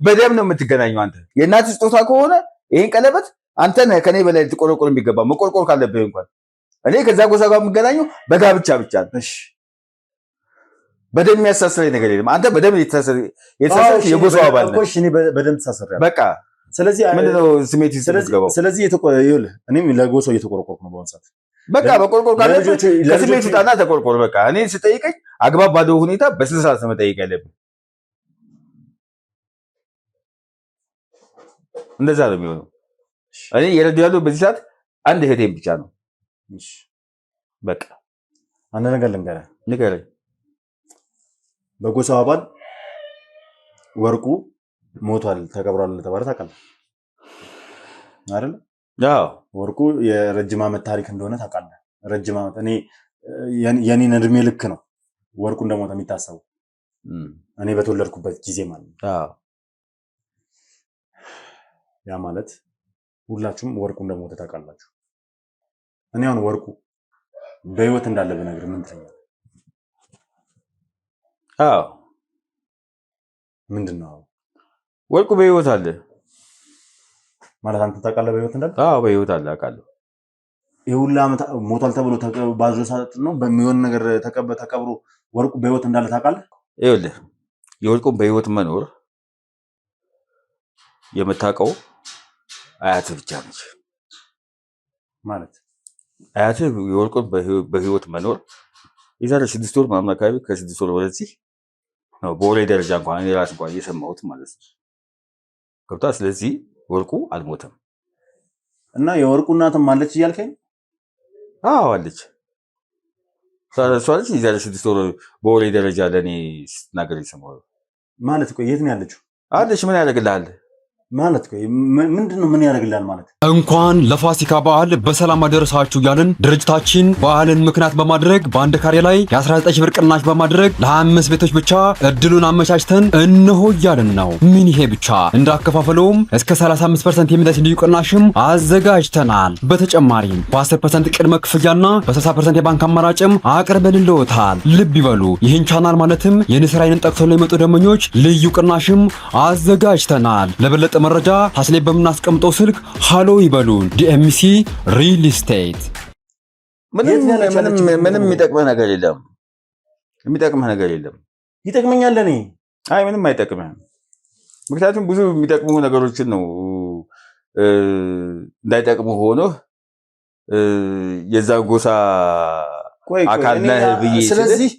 በደም ነው የምትገናኘው አንተ። የእናትህ ስጦታ ከሆነ ይሄን ቀለበት አንተ ነህ ከኔ በላይ ልትቆረቆር የሚገባ። መቆርቆር ካለብህ እንኳን እኔ ከዛ ጎሳ ጋር የምገናኘው በጋብቻ ብቻ ነው። በደም የሚያሳስረኝ ነገር የለም። አንተ በደም የተሳሰረ የጎሳው አባል ነህ። እኔ በደም ተሳስሬያለሁ። በቃ ስለዚህ ምንድነው ስሜት ይስገባው? ስለዚህ ይኸውልህ እኔም ለጎሳው እየተቆረቆርኩ ነው በአሁኑ ሰዓት። በቃ በቆርቆር ካለብህ ከስሜት ውጣና ተቆርቆር። በቃ እኔ ስጠይቀኝ አግባብ ባለው ሁኔታ በስነ ስርዓት ነው መጠየቅ ያለብህ። እንደዛ ነው የሚሆነው። እኔ እየረዳሁ ያለው በዚህ ሰዓት አንድ እህቴን ብቻ ነው። በቃ አንድ ነገር ልንገርህ። ንገረኝ። በጎሳው አባል ወርቁ ሞቷል ተቀብሯል ተባለ። ታውቃለህ አይደል? አዎ ወርቁ የረጅም ዓመት ታሪክ እንደሆነ ታውቃለህ። ረጅም ዓመት እኔ የኔን እድሜ ልክ ነው ወርቁ እንደሞተ የሚታሰበው እኔ በተወለድኩበት ጊዜ ማለት ነው። አዎ ያ ማለት ሁላችሁም ወርቁ እንደሞተ ታውቃላችሁ። እኔ አሁን ወርቁ በህይወት እንዳለ ብነግርህ ምን ትለኛለህ? አዎ ምንድነው? ወርቁ በህይወት አለ ማለት አንተ ታውቃለህ? በህይወት እንዳለ? አዎ በህይወት አለ አውቃለሁ። ይሁላ ሞቷል ተብሎ ባዞ ሰዓት ነው በሚሆን ነገር ተቀብሮ ወርቁ በህይወት እንዳለ ታውቃለህ? ይኸውልህ የወርቁን በህይወት መኖር የምታውቀው አያትህ ብቻ ነች። ማለት አያትህ የወርቁን በህይወት መኖር የዛሬ 6 ወር ምናምን አካባቢ ከ6 ወር ወደዚህ ነው በወሬ ደረጃ እንኳን እኔ ራስ እንኳን እየሰማሁት ማለት ነው። ገብቶሃል? ስለዚህ ወርቁ አልሞተም እና የወርቁ እናትም አለች እያልከኝ? አዎ አለች። እሷ አለች የዛሬ 6 ወር በወሬ ደረጃ ለእኔ ስትናገር የሰማሁት ማለት። ቆይ የት ነው ያለችው? አለች። ምን ያደርግልሃል ማለት ቆይ ምንድነው? ምን ያደርግልሃል ማለት? እንኳን ለፋሲካ በዓል በሰላም አደረሳችሁ እያልን ድርጅታችን በዓልን ምክንያት በማድረግ በአንድ ካሬ ላይ የ19 ብር ቅናሽ በማድረግ ለ25 ቤቶች ብቻ እድሉን አመቻችተን እነሆ እያልን ነው። ምን ይሄ ብቻ እንዳከፋፈለውም እስከ 35% የሚደርስ ልዩ ቅናሽም አዘጋጅተናል። በተጨማሪም በ10% ቅድመ ክፍያና በ60% የባንክ አማራጭም አቅርበንልዎታል። ልብ ይበሉ፣ ይህን ቻናል ማለትም የንስር አይንን ጠቅሰው ለሚመጡ ደንበኞች ልዩ ቅናሽም አዘጋጅተናል። ለበለጠ መረጃ ታስሌ በምናስቀምጠው ስልክ ሃሎ ይበሉን። ዲኤምሲ ሪል ስቴት። ምንም የሚጠቅምህ ነገር የለም። የሚጠቅምህ ነገር የለም። ይጠቅመኛል እኔ? አይ ምንም አይጠቅምህም። ምክንያቱም ብዙ የሚጠቅሙ ነገሮችን ነው እንዳይጠቅሙ ሆኖ የዛ ጎሳ አካል ነህ ብዬ ስለዚህ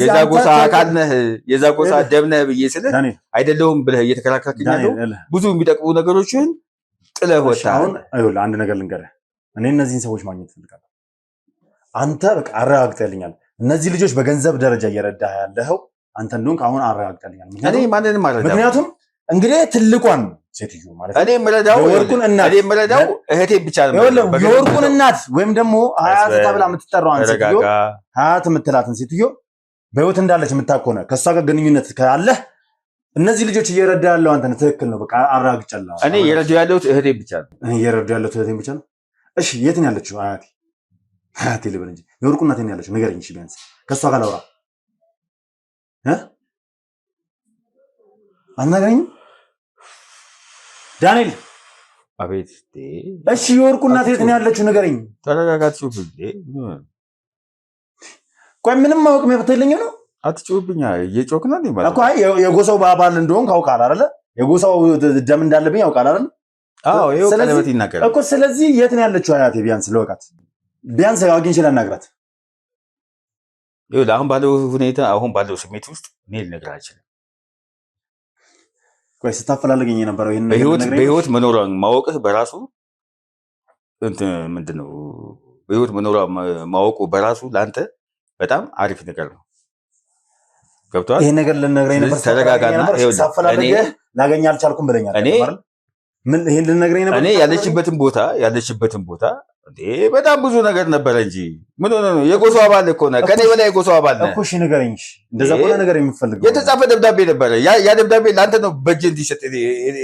የዛ ጎሳ አካል ነህ የዛ ጎሳ ደም ነህ ብዬ ስልህ አይደለሁም ብለህ እየተከራከርክኝ ያለው ብዙ የሚጠቅሙ ነገሮችን ጥለህ ወጣህ። አሁን አይደል አንድ ነገር ልንገርህ፣ እኔ እነዚህን ሰዎች ማግኘት ፈልጋለሁ። አንተ በቃ አረጋግጠልኛል። እነዚህ ልጆች በገንዘብ ደረጃ እየረዳህ ያለኸው አንተ እንደሆንክ አሁን አረጋግጠልኛል። እኔ ማንንም አልረዳም። ምክንያቱም እንግዲህ ትልቋን ሴትዮ ማለት እኔ የምረዳው እህቴ ብቻ ነው። የወርቁን እናት ወይም ደግሞ ሀያት ተብላ የምትጠራዋን ሴትዮ ሀያት የምትላትን ሴትዮ በህይወት እንዳለች የምታውቅ ሆነ ከእሷ ጋር ግንኙነት ካለህ እነዚህ ልጆች እየረዳ ያለው አንተ ትክክል ነው። በቃ አረጋግጫለሁ። እኔ እየረዳሁ ያለሁት እህቴ ብቻ ነው። እየረዳሁ ያለሁት እህቴ ብቻ ነው። እሺ የት ነው ያለችው? ሀያቴ ልበል እንጂ የወርቁ እናት ነው ያለችው። ንገረኝ እሺ፣ ቢያንስ ከእሷ ጋር ላውራ አናገኝም? ዳንኤል አቤት። እሺ የወርቁ እናት የት ነው ያለችው? ንገረኝ። ተረጋጋችሁ። ቆይ ምንም ማወቅ መብት የለኝም ነው? አትጮህብኛ። እየጮክ ነው ማለት እኮ። አይ የጎሳው አባል እንደሆንክ ካውቃል አይደለ? የጎሳው ደም እንዳለብኝ ያውቃል አይደለ? አዎ ይሄው ቀለበት ይናገራል እኮ። ስለዚህ የት ነው ያለችው አያቴ? ቢያንስ ለወቃት ቢያንስ አግኝቼ ላናግራት። ይኸውልህ አሁን ባለው ሁኔታ አሁን ባለው ስሜት ውስጥ እኔ ልነግርህ አልችልም። ቆይ ስታፈላልገኝ የነበረው ይሄን በህይወት መኖሯን ማወቅህ በራሱ እንትን ምንድነው? በህይወት መኖሯን ማወቁ በራሱ ለአንተ በጣም አሪፍ ነገር ነው። ገብቶሃል? ይሄ ነገር ልነግረኝ ነበር። ተረጋጋና ሳፈላልገህ ላገኝ አልቻልኩም ብለኛል አይደል? ምን ይሄን ልነግረኝ ነበር። እኔ ያለችበትን ቦታ እንዴ በጣም ብዙ ነገር ነበረ እንጂ ምን ሆነ ነው? የጎሳው አባል እኮ ነህ። ከኔ በላይ የጎሳው አባል ነህ እኮ። እሺ ንገረኝ። እንደዛ ከሆነ ነገር የምፈልገው የተጻፈ ደብዳቤ ነበረ። ያ ደብዳቤ ለአንተ ነው በእጅ እንዲሰጥ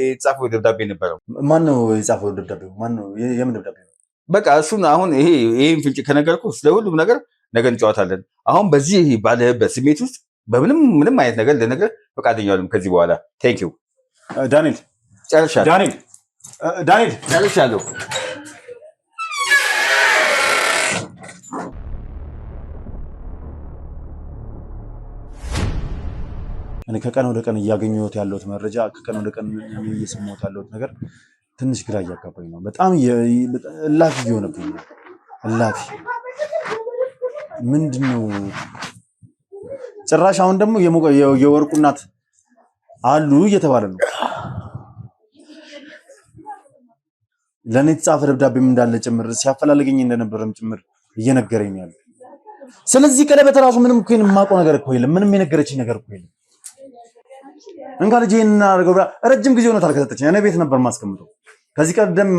የተጻፈው ደብዳቤ ነበረ። ማን ነው የጻፈው ደብዳቤው? ማን ነው? የምን ደብዳቤ ነው? በቃ እሱን አሁን ይሄን ፍንጭ ከነገርኩህ ስለ ሁሉም ነገር ነገ እንጨዋታለን። አሁን በዚህ ባለህበት ስሜት ውስጥ ምንም አይነት ነገር ለነገር ፈቃደኛ አይደለም ከዚህ በኋላ። ቴንክ ዩ ዳንኤል። ጨርሻለሁ። ዳንኤል ጨርሻለሁ። እኔ ከቀን ወደ ቀን እያገኘሁት ያለሁት መረጃ ከቀን ወደ ቀን እየሰማሁት ያለሁት ነገር ትንሽ ግራ እያጋባኝ ነው። በጣም እላፊ እየሆነብኝ ነው። እላፊ ምንድነው? ጭራሽ አሁን ደግሞ የወርቁ እናት አሉ እየተባለ ነው። ለእኔ የተጻፈ ደብዳቤም እንዳለ ጭምር ሲያፈላልገኝ እንደነበረም ጭምር እየነገረኝ ነው ያለው። ስለዚህ ቀለበት ራሱ ምንም እኮ የማውቀው ነገር እኮ የለም። ምንም የነገረችኝ ነገር እኮ የለም። እንካ ልጄ እናደርገው ብላ ረጅም ጊዜ ሆኖታል ከሰጠችኝ። እኔ ቤት ነበር ማስቀምጠው። ከዚህ ቀደም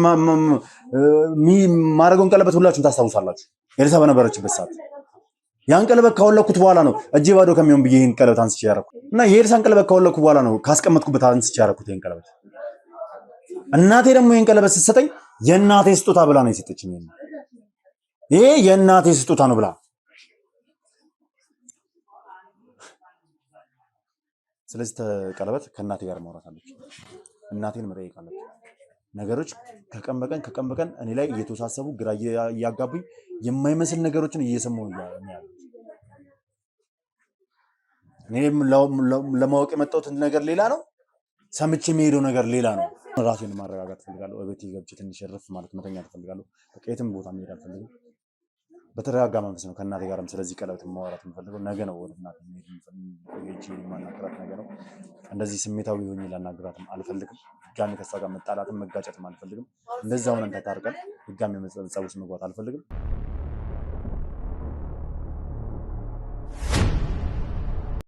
ማድረገውን ቀለበት ሁላችሁም ታስታውሳላችሁ። ኤልሳ በነበረችበት ሰዓት ያን ቀለበት ካወለኩት በኋላ ነው እጄ ባዶ ከሚሆን ብዬ ይሄን ቀለበት አንስቼ ያደረኩት እና የኤልሳን ቀለበት ካወለኩ በኋላ ነው ካስቀመጥኩበት አንስቼ ያደረኩት ይሄን ቀለበት። እናቴ ደግሞ ይሄን ቀለበት ስትሰጠኝ የእናቴ ስጦታ ብላ ነው የሰጠችኝ። ይሄ የእናቴ ስጦታ ነው ብላ ስለዚህ ቀለበት ከእናቴ ጋር ማውራት አለች። እናቴን መጠየቅ አለች። ነገሮች ከቀን በቀን እኔ ላይ እየተወሳሰቡ ግራ እያጋቡኝ የማይመስል ነገሮችን እየሰማሁ ያለው እኔም ለማወቅ የመጣሁት ነገር ሌላ ነው፣ ሰምቼ የሚሄደው ነገር ሌላ ነው። ራሴን ማረጋጋት ፈልጋለሁ። በቤቴ ገብቼ ትንሽ እረፍ ማለት መተኛት ፈልጋለሁ። በቃ የትም ቦታ መሄድ አልፈልግም። በተረጋጋ መንፈስ ነው ከእናቴ ጋርም ስለዚህ ቀለበት ማውራት የምፈልገው። ነገ ነው ወደ እናቴ ማናገራት ነገ ነው። እንደዚህ ስሜታዊ ሆኜ ላናግራትም አልፈልግም። ድጋሚ ከሷ ጋር መጣላትም መጋጨትም አልፈልግም። እንደዛ ሆነን ተታርቀን ድጋሚ መጸጸት ውስጥ መግባት አልፈልግም።